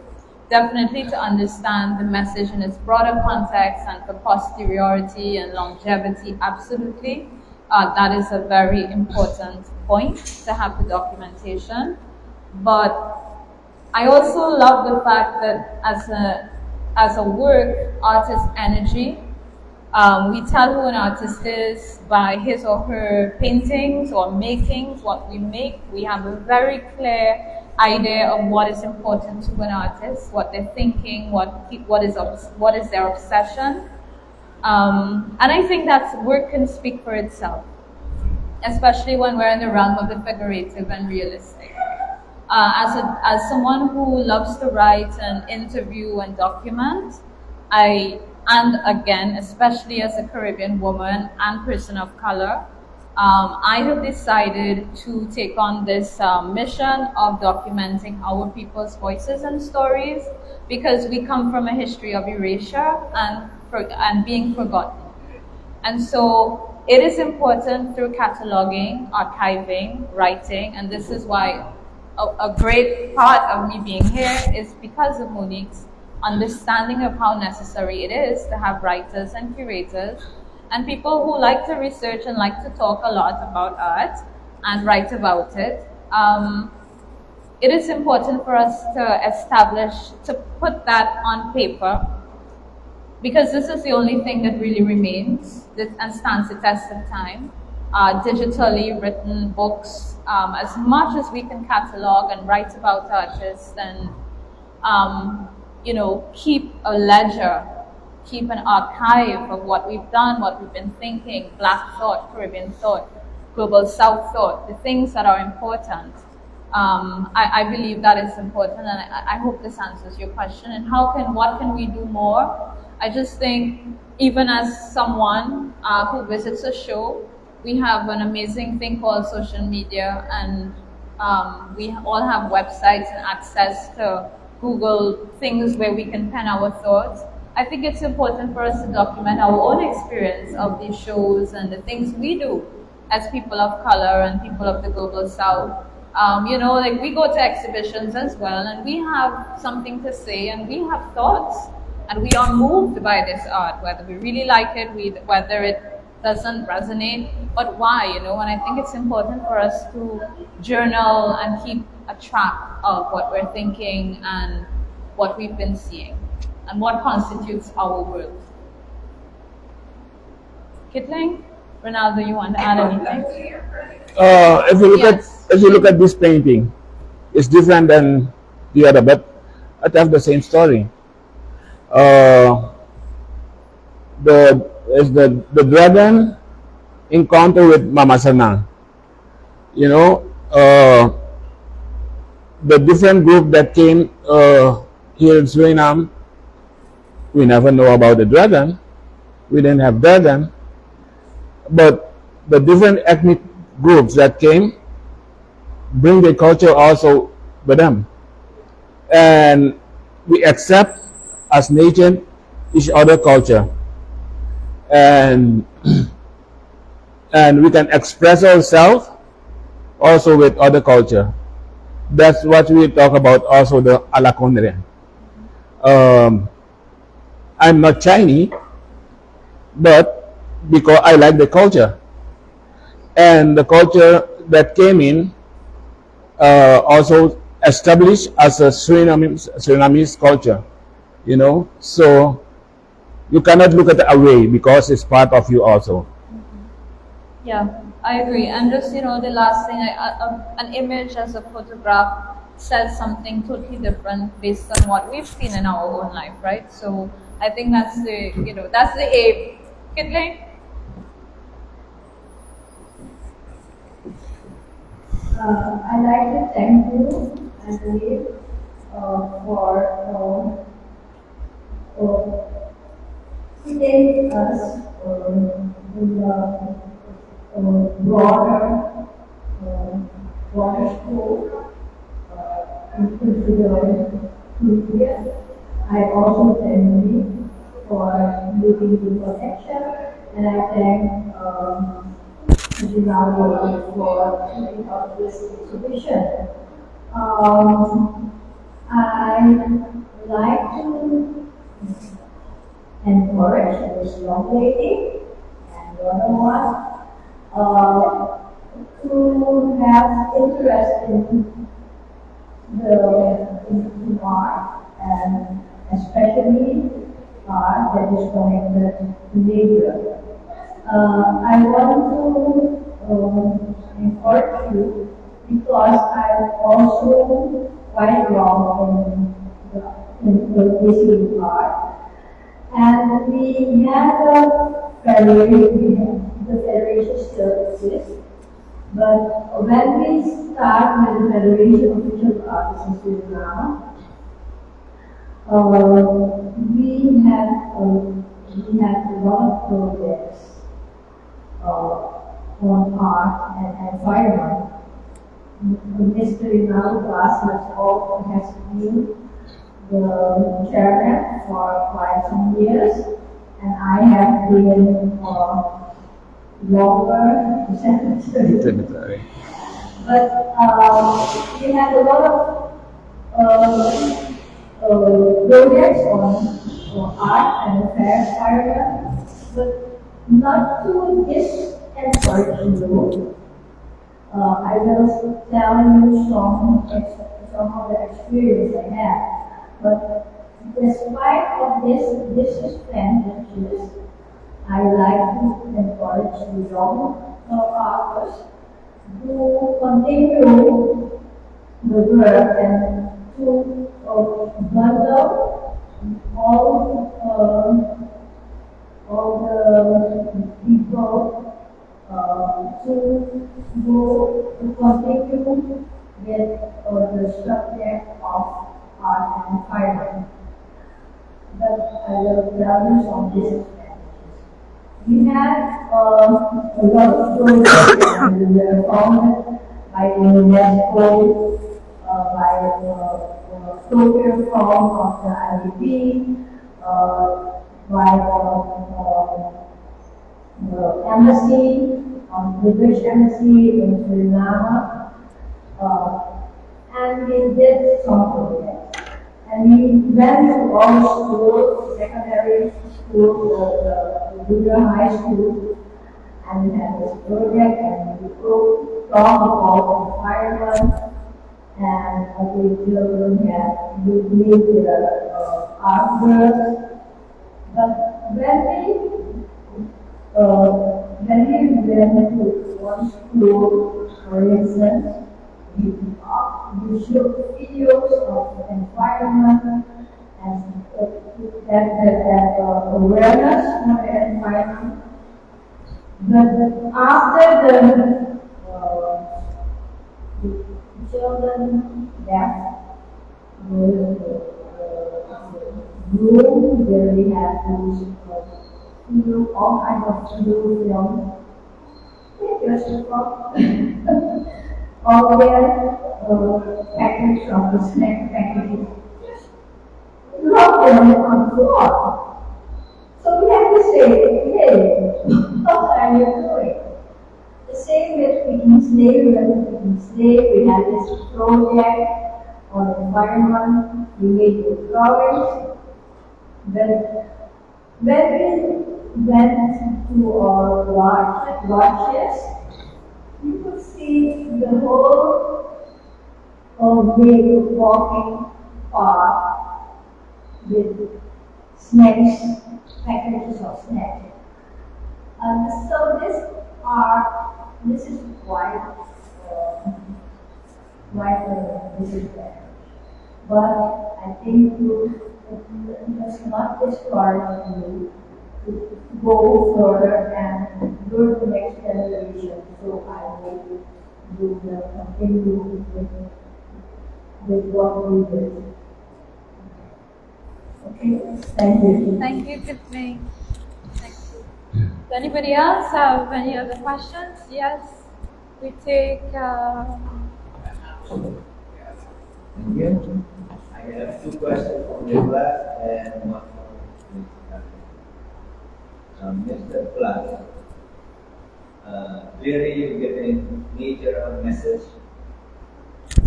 Definitely to understand the message in its broader context and for posteriority and longevity, absolutely. That is a very important point, to have the documentation. But I also love the fact that as a work, artist energy, we tell who an artist is by his or her paintings or makings, what we make. We have a very clear idea of what is important to an artist, what they're thinking, what is their obsession. And I think that work can speak for itself, especially when we're in the realm of the figurative and realistic. As someone who loves to write and interview and document, and again, especially as a Caribbean woman and person of color, I have decided to take on this mission of documenting our people's voices and stories, because we come from a history of erasure and being forgotten. And so it is important through cataloging, archiving, writing, and this is why a great part of me being here is because of Monique's understanding of how necessary it is to have writers and curators and people who like to research and like to talk a lot about art and write about it. It is important for us to put that on paper, because this is the only thing that really remains and stands the test of time. Digitally written books, as much as we can catalog and write about artists and keep a ledger, keep an archive of what we've done, what we've been thinking, Black thought, Caribbean thought, Global South thought, the things that are important. I believe that is important, and I hope this answers your question. And what can we do more? I just think, even as someone who visits a show, we have an amazing thing called social media, and we all have websites and access to Google things where we can pen our thoughts. I think it's important for us to document our own experience of these shows and the things we do as people of color and people of the Global South. We go to exhibitions as well, and we have something to say, and we have thoughts, and we are moved by this art, whether we really like it, whether it doesn't resonate, but why, and I think it's important for us to journal and keep a track of what we're thinking and what we've been seeing and what constitutes our world. Kitling? Rinaldo, you want to add anything? If you look at this painting, it's different than the other, but it has the same story. The dragon encounter with Mama Sanang. The different group that came here in Suriname, we never know about the dragon. We didn't have dragon. But the different ethnic groups that came bring their culture also with them. And we accept as nation each other culture. And and we can express ourselves also with other culture. That's what we talk about also the alaconere. I'm not Chinese, but because I like the culture, and the culture that came in also established as a Surinamese culture, you know. So you cannot look at it away because it's part of you also. Yeah, I agree. And just, the last thing, an image as a photograph says something totally different based on what we've seen in our own life, right? So I think that's that's the aim. Kidley? I'd like to thank you, Adeline, for seeing us in the broader, broader scope, in considering India. I also thank you for making the connection, and I thank Rinaldo for putting up this exhibition. I like to encourage this young lady and the other one to have interest in art, and especially art that is connected to nature. I want to encourage you because I'm also quite wrong in this art. And we have a federation, the federation still exists. But when we start with the Federation of Visual Artists in Suriname, we have a lot of projects on art and environment. Mr. Rinaldo Klas has been the chairman for quite some years, and I have been longer secretary. But we had a lot of projects on art and affairs area, but not to disencourage you. I will tell you some of the experience I had. But despite of this disadvantages, I like to encourage the young artists to continue the work and to bundle all the people to continue with the subject of art and environment. But I will tell you some disadvantages. We had a lot of projects and they were founded by the UNESCO, by the Tokyo Forum of the IDP, by the embassy, the British embassy in Suriname, and we did some projects. And we went to all schools, secondary school, the junior high school, and we had this project, and we talked about environment, and the children had made artwork. But when we went to one school, for instance, we showed videos of the environment and that awareness of the environment. But after the children left the room where we had to do all kinds of new films, all their package of the snack packages. Drop them on the floor. So we have to say, hey, what are you doing? the same with we had this project on the environment, we made the drawings. When we went to our lodges, you could see the whole way of walking path with snacks, packages of snacks. So this is this is there. But I think it's not discourage you to go further and learn the next generation. So I will continue with what we did. Okay, thank you. Thank you, Tiffany. Thank you. Does anybody else have any other questions? Yes, we take. Thank you. I have two questions from the class and one from Mr. Klas. Clearly, you're giving nature a message,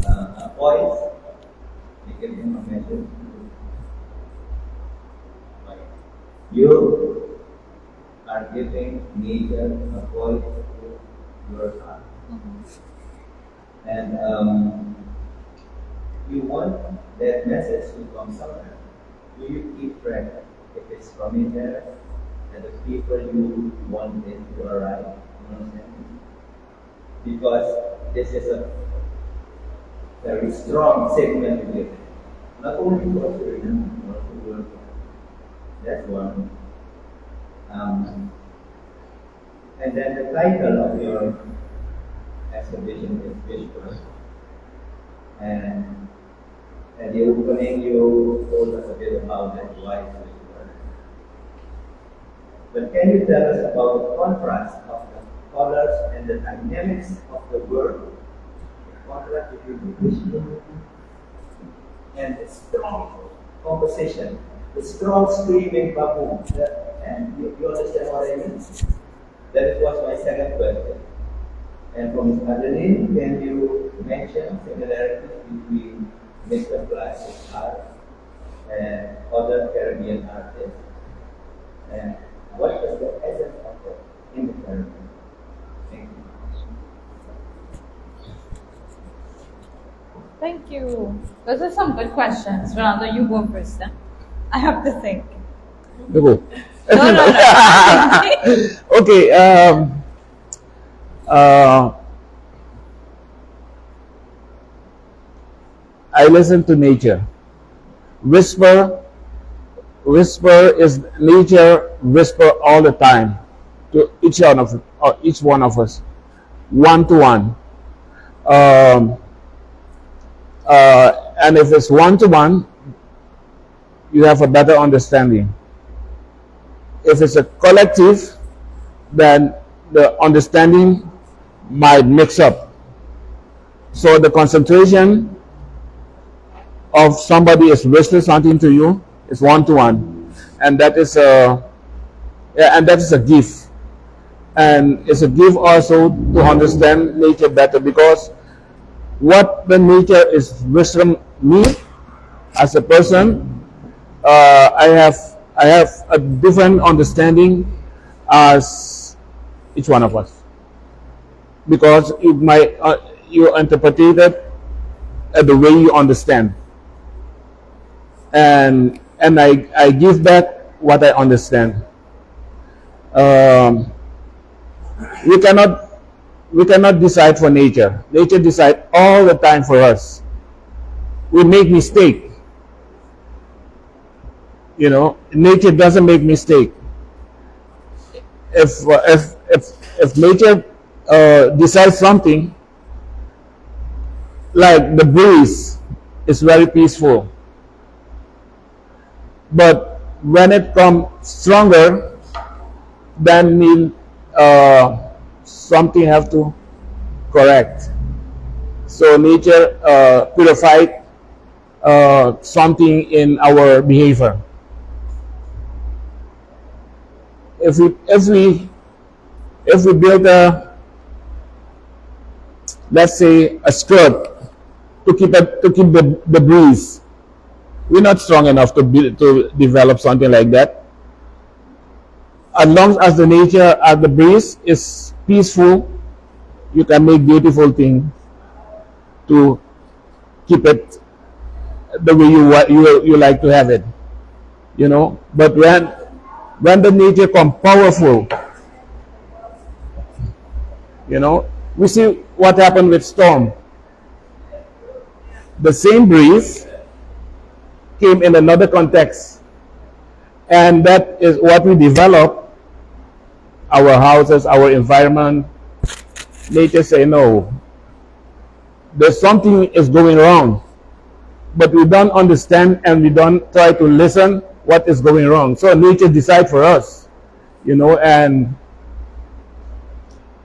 a voice. You're giving a message. You are giving nature a voice to your heart. And you want that message to come somewhere. Do you keep track if it's coming there and the people you want it to arrive? You understand? Because this is a very strong segment to give. Not only for children, but for the world. That's one. And then the title of your exhibition is Visual. And at the opening, you told us a bit about that, why it's visual. But can you tell us about the contrast of the colors and the dynamics of the world? The contrast between the visual and the strong composition, the strong screaming baboon. And you understand what I mean? That was my second question. And from Adeline, can you mention similarities between Mr. Klas's art and other Caribbean artists? And what is the essence of it in the Caribbean? Thank you. Thank you. Those are some good questions. Ronaldo, you go first. Then. I have to think. You go. No. Okay. I listen to nature. Whisper is nature. Whisper all the time to each one of us, one to one. And if it's one to one, you have a better understanding. If it's a collective, then the understanding might mix up. So the concentration of somebody is whispering something to you is one to one, and that is a gift. And it's a gift also to understand nature better, because what the nature is whispering me as a person, I have a different understanding as each one of us, because it might you interpret it the way you understand, and I give back what I understand. We cannot decide for nature. Nature decides all the time for us. We make mistake. You know, nature doesn't make mistake. If nature decides something, like the breeze is very peaceful, but when it comes stronger, then mean something have to correct. So nature purified something in our behavior. If we build let's say, a skirt to keep the breeze. We're not strong enough to develop something like that. As long as the nature, as the breeze is peaceful, you can make beautiful things to keep it the way you like to have it. But when the nature comes powerful, we see what happened with storm. The same breeze came in another context, and that is what we develop. Our houses, our environment. Nature say no. There's something is going wrong, but we don't understand and we don't try to listen what is going wrong. So nature decide for us, and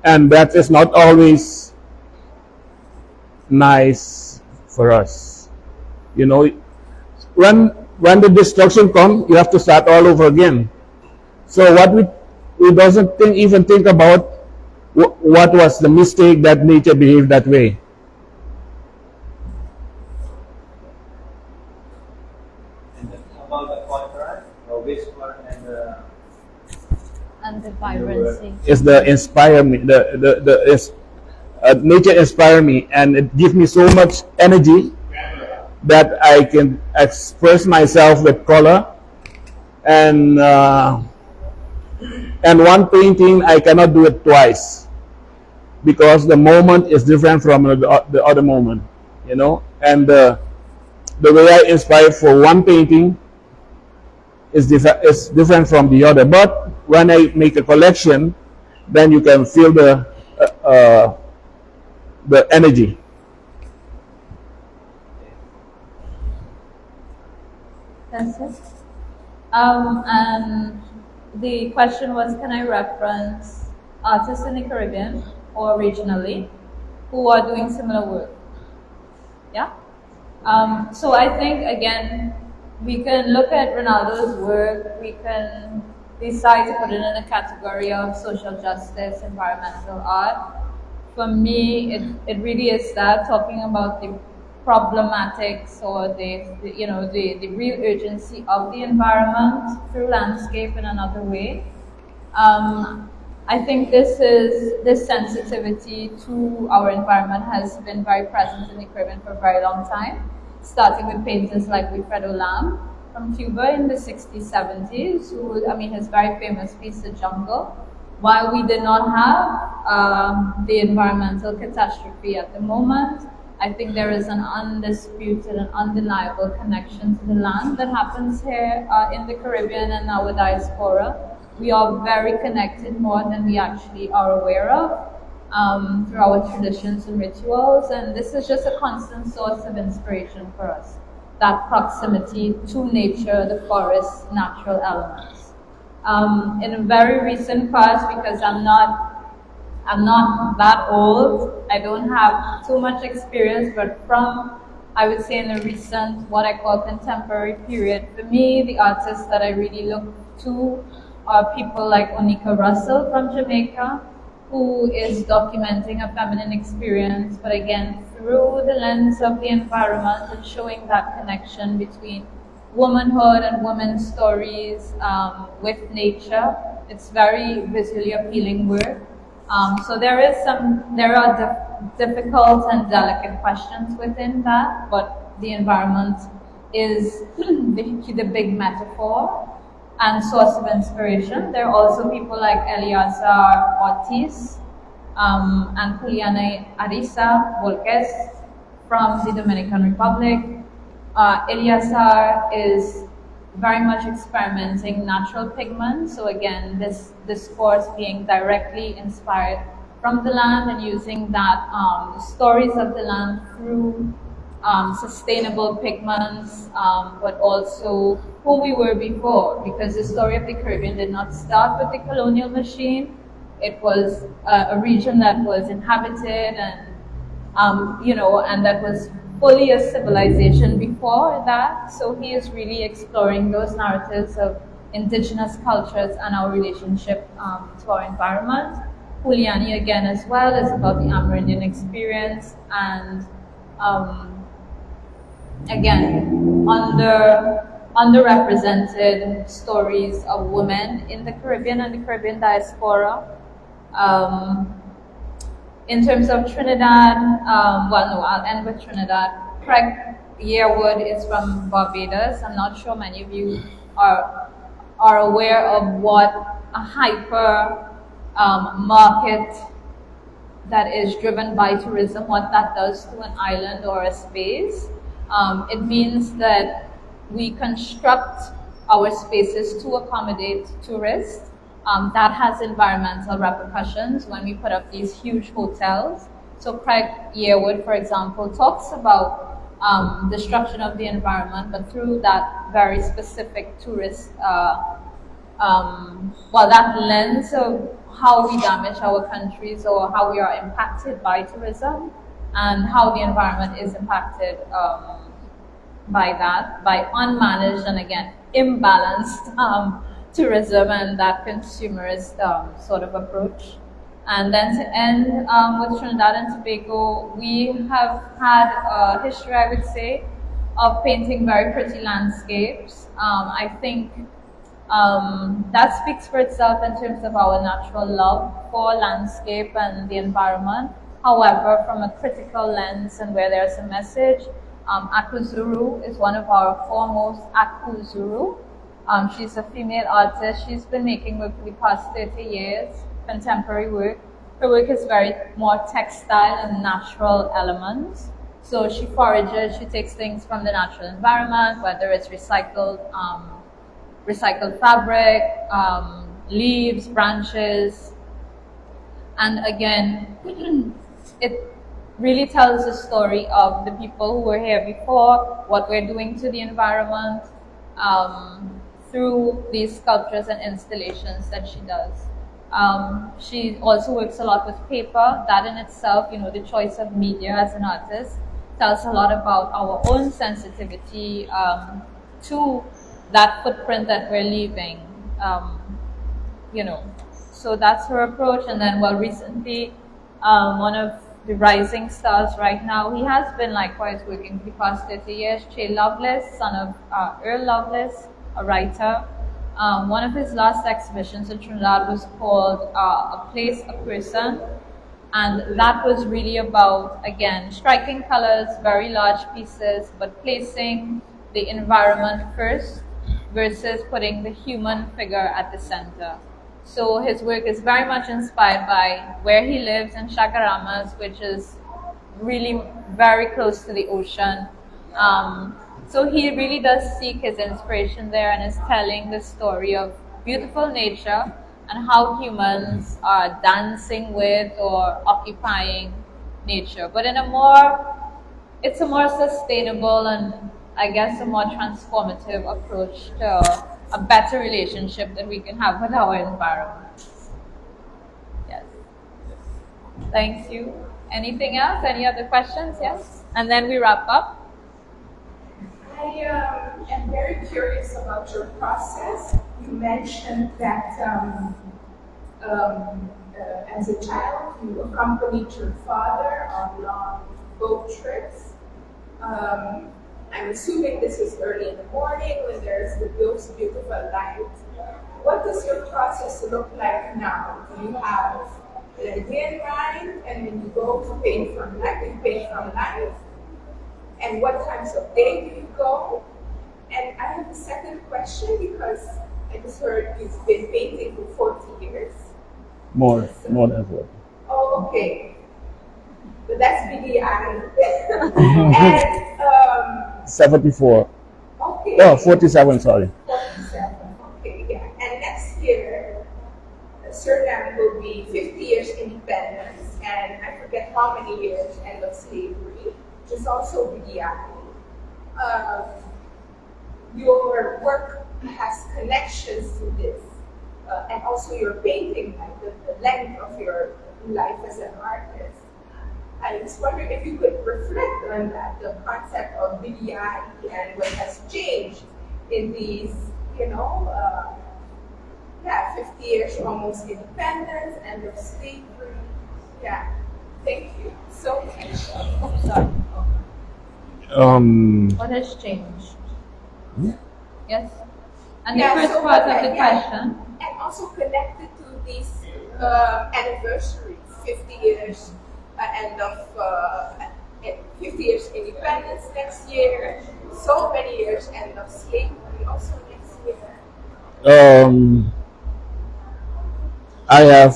that is not always nice for us. When the destruction comes, you have to start all over again. So what we doesn't even think about what was the mistake that nature behaved that way. And about the contrast, which one And the vibrancy. Is the inspire me. Nature inspire me, and it gives me so much energy that I can express myself with color. And one painting, I cannot do it twice because the moment is different from the other moment, And the way I inspire for one painting is different from the other. But when I make a collection, then you can feel the energy. That's it. And the question was, can I reference artists in the Caribbean or regionally who are doing similar work? Yeah. So I think, again, we can look at Rinaldo's work, we can decide to put it in a category of social justice, environmental art. For me, it really is that, talking about the problematics or the real urgency of the environment through landscape in another way. I think this sensitivity to our environment has been very present in the Caribbean for a very long time, starting with painters like Wilfredo Lam from Cuba in the 60s, 70s, his very famous piece, The Jungle. While we did not have the environmental catastrophe at the moment, I think there is an undisputed and undeniable connection to the land that happens here in the Caribbean and our diaspora. We are very connected, more than we actually are aware of, through our traditions and rituals, and this is just a constant source of inspiration for us. That proximity to nature, the forest, natural elements. In a very recent past, because I'm not that old, I don't have too much experience, but from, I would say, in a recent, what I call contemporary period, for me, the artists that I really look to are people like Onika Russell from Jamaica, who is documenting a feminine experience, but again, through the lens of the environment and showing that connection between womanhood and women's stories with nature. It's very visually appealing work. So there are difficult and delicate questions within that, but the environment is the big metaphor and source of inspiration. There are also people like Eleazar Ortiz and Juliana Arisa Volquez from the Dominican Republic. Eleazar is very much experimenting natural pigments. So again, this course being directly inspired from the land and using that stories of the land through sustainable pigments, but also who we were before, because the story of the Caribbean did not start with the colonial machine. It was a region that was inhabited and and that was fully a civilization before that. So he is really exploring those narratives of indigenous cultures and our relationship to our environment. Juliani again as well is about the Amerindian experience, and again, underrepresented stories of women in the Caribbean and the Caribbean diaspora. In terms of Trinidad, I'll end with Trinidad. Craig Yearwood is from Barbados. I'm not sure many of you are aware of what a hyper market that is driven by tourism, what that does to an island or a space. It means that we construct our spaces to accommodate tourists. That has environmental repercussions when we put up these huge hotels. So Craig Yearwood, for example, talks about destruction of the environment, but through that very specific tourist, that lens of how we damage our countries or how we are impacted by tourism and how the environment is impacted by that, by unmanaged and again, imbalanced tourism and that consumerist sort of approach. And then to end with Trinidad and Tobago, we have had a history, I would say, of painting very pretty landscapes. I think that speaks for itself in terms of our natural love for landscape and the environment. However, from a critical lens and where there's a message, Akuzuru is one of our foremost Akuzuru. She's a female artist. She's been making work for the past 30 years, contemporary work. Her work is very more textile and natural elements. So she forages, she takes things from the natural environment, whether it's recycled fabric, leaves, branches. And again, it really tells the story of the people who were here before, what we're doing to the environment, through these sculptures and installations that she does. She also works a lot with paper. That in itself, the choice of media as an artist tells a lot about our own sensitivity to that footprint that we're leaving. So that's her approach. And then, recently, one of the rising stars right now, he has been likewise working for the past 30 years, Che Lovelace, son of Earl Lovelace, a writer. One of his last exhibitions in Trinidad was called A Place, a Person. And that was really about, again, striking colors, very large pieces, but placing the environment first versus putting the human figure at the center. So his work is very much inspired by where he lives in Chagaramas, which is really very close to the ocean. So he really does seek his inspiration there and is telling the story of beautiful nature and how humans are dancing with or occupying nature. But it's a more sustainable and I guess a more transformative approach to a better relationship that we can have with our environment. Yes. Thank you. Anything else? Any other questions? Yes? And then we wrap up. I am very curious about your process. You mentioned that as a child you accompanied your father on long boat trips. I'm assuming this is early in the morning when there's those beautiful light. What does your process look like now? Do you have an idea in mind, and when you go to paint from life, you paint from life? And what times of day do you go? And I have a second question because I just heard you've been painting for 40 years. More than 40. Oh, okay. But that's BDI. And 74. okay. Oh, 47, sorry. 47. Okay, yeah. And next year, Suriname will be 50 years independence, and I forget how many years end of slavery, which is also BDI. Your work has connections to this, and also your painting, like the length of your life as an artist. I was wondering if you could reflect on that, the concept of BDI and what has changed in these, 50 50 years almost independence, end of slavery. Yeah, thank you so much. Oh, sorry. What has changed? Yes. And the first so part of the yeah, question. and also connected to these anniversaries, 50 years, end of 50 years independence next year, so many years end of slavery also next year. I have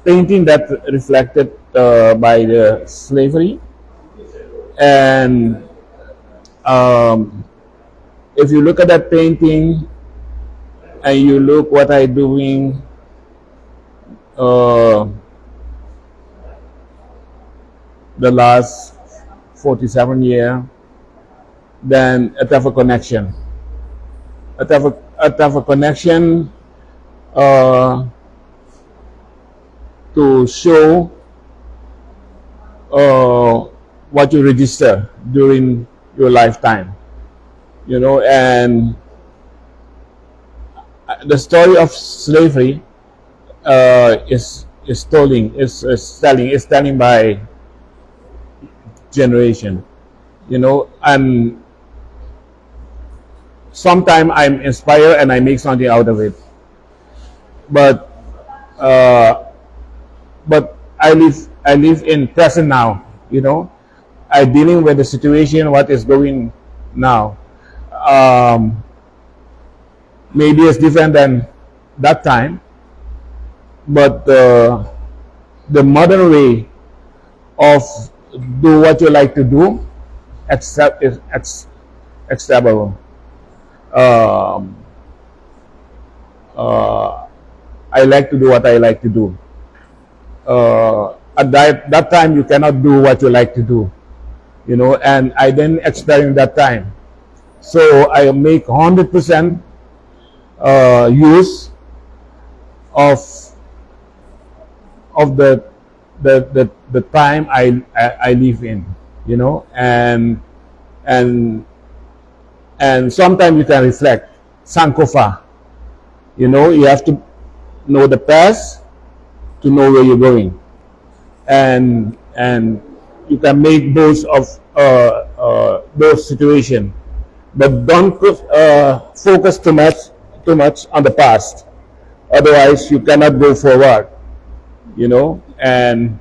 painting that reflected by the slavery, and if you look at that painting and you look what I doing, the last 47 years, then it have a connection. It have a connection to show what you register during your lifetime, and the story of slavery is telling by generation, and sometimes I'm inspired and I make something out of it, but I live in present now. I'm dealing with the situation, what is going now. Maybe it's different than that time, but the modern way of do what you like to do, is acceptable. I like to do what I like to do. At that time, you cannot do what you like to do, and I didn't experience that time. So I make 100% use of the time I live in, and sometimes you can reflect sankofa. You have to know the past to know where you're going, and you can make those of those situations, but don't focus too much on the past. Otherwise, you cannot go forward. And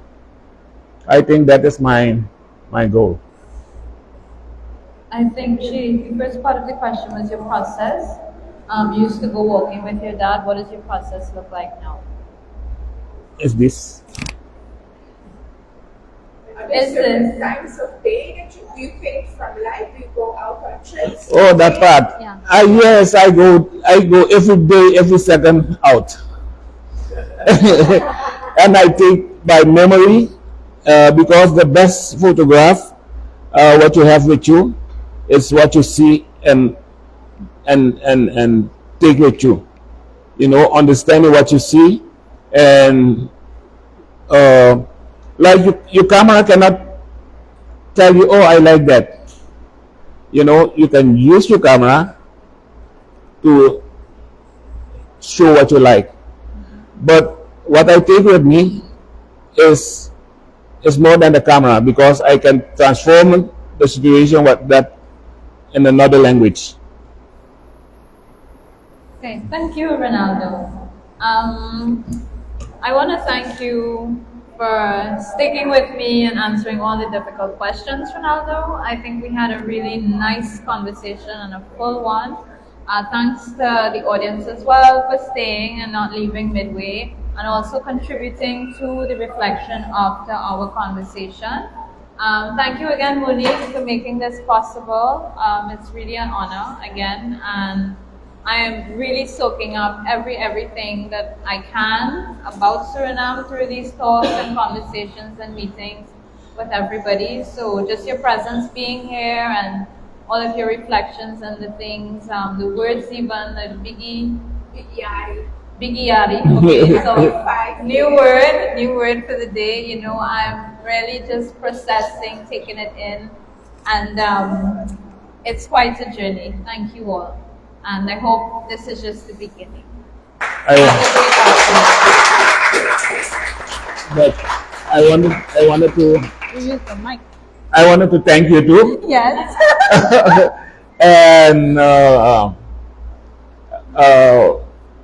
I think that is my goal. I think the first part of the question was your process. You used to go walking with your dad. What does your process look like now? Is this? Are there certain times of day that you think from life? Do you go out on trips? Oh, that part. Yeah. Yes, I go every day, every second out. And I take by memory, because the best photograph, what you have with you, is what you see and take with you. Understanding what you see, and like your camera cannot tell you, oh, I like that. You can use your camera to show what you like, but what I take with me is more than the camera, because I can transform the situation that in another language. Okay, thank you, Rinaldo. I want to thank you for sticking with me and answering all the difficult questions, Rinaldo. I think we had a really nice conversation and a full one. Thanks to the audience as well for staying and not leaving midway, and also contributing to the reflection after our conversation. Thank you again, Monique, for making this possible. It's really an honor again, and I am really soaking up everything that I can about Suriname through these talks and conversations and meetings with everybody. So just your presence being here and all of your reflections and the things, the words even, the biggie yari. Okay, so new word for the day. I'm really just processing, taking it in, and it's quite a journey. Thank you all. And I hope this is just the beginning. I, but I wanted to You use the mic. I wanted to thank you too. Yes. And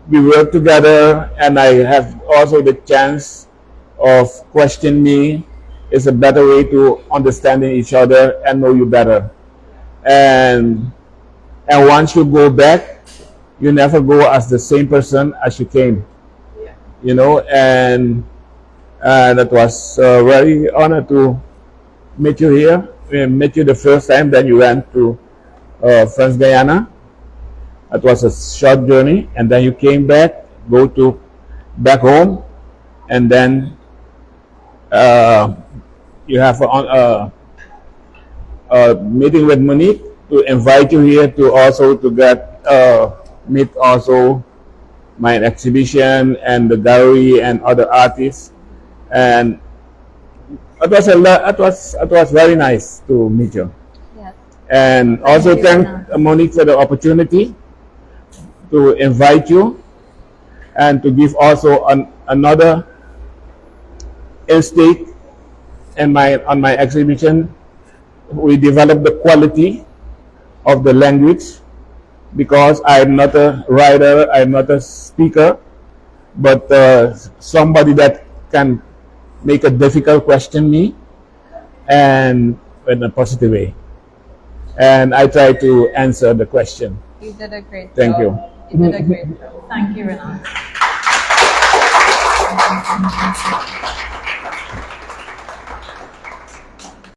we work together, and I have also the chance of question me. Is a better way to understanding each other and know you better. And once you go back, you never go as the same person as you came. You know, and that was very honored to meet you here. We met you the first time, then you went to France, Guyana. It was a short journey, and then you came back, go to back home, and then you have a meeting with Monique to invite you here to also to get meet also my exhibition and the gallery and other artists, and it was it was very nice to meet you. Yes. And also you, thank Rinaldo. Monique for the opportunity to invite you and to give also another instinct in on my exhibition. We developed the quality of the language because I'm not a writer, I'm not a speaker, but somebody that can make a difficult question me and in a positive way. And I try to answer the question. You did a great job. Thank you. You did a great job. Thank you, Rinaldo.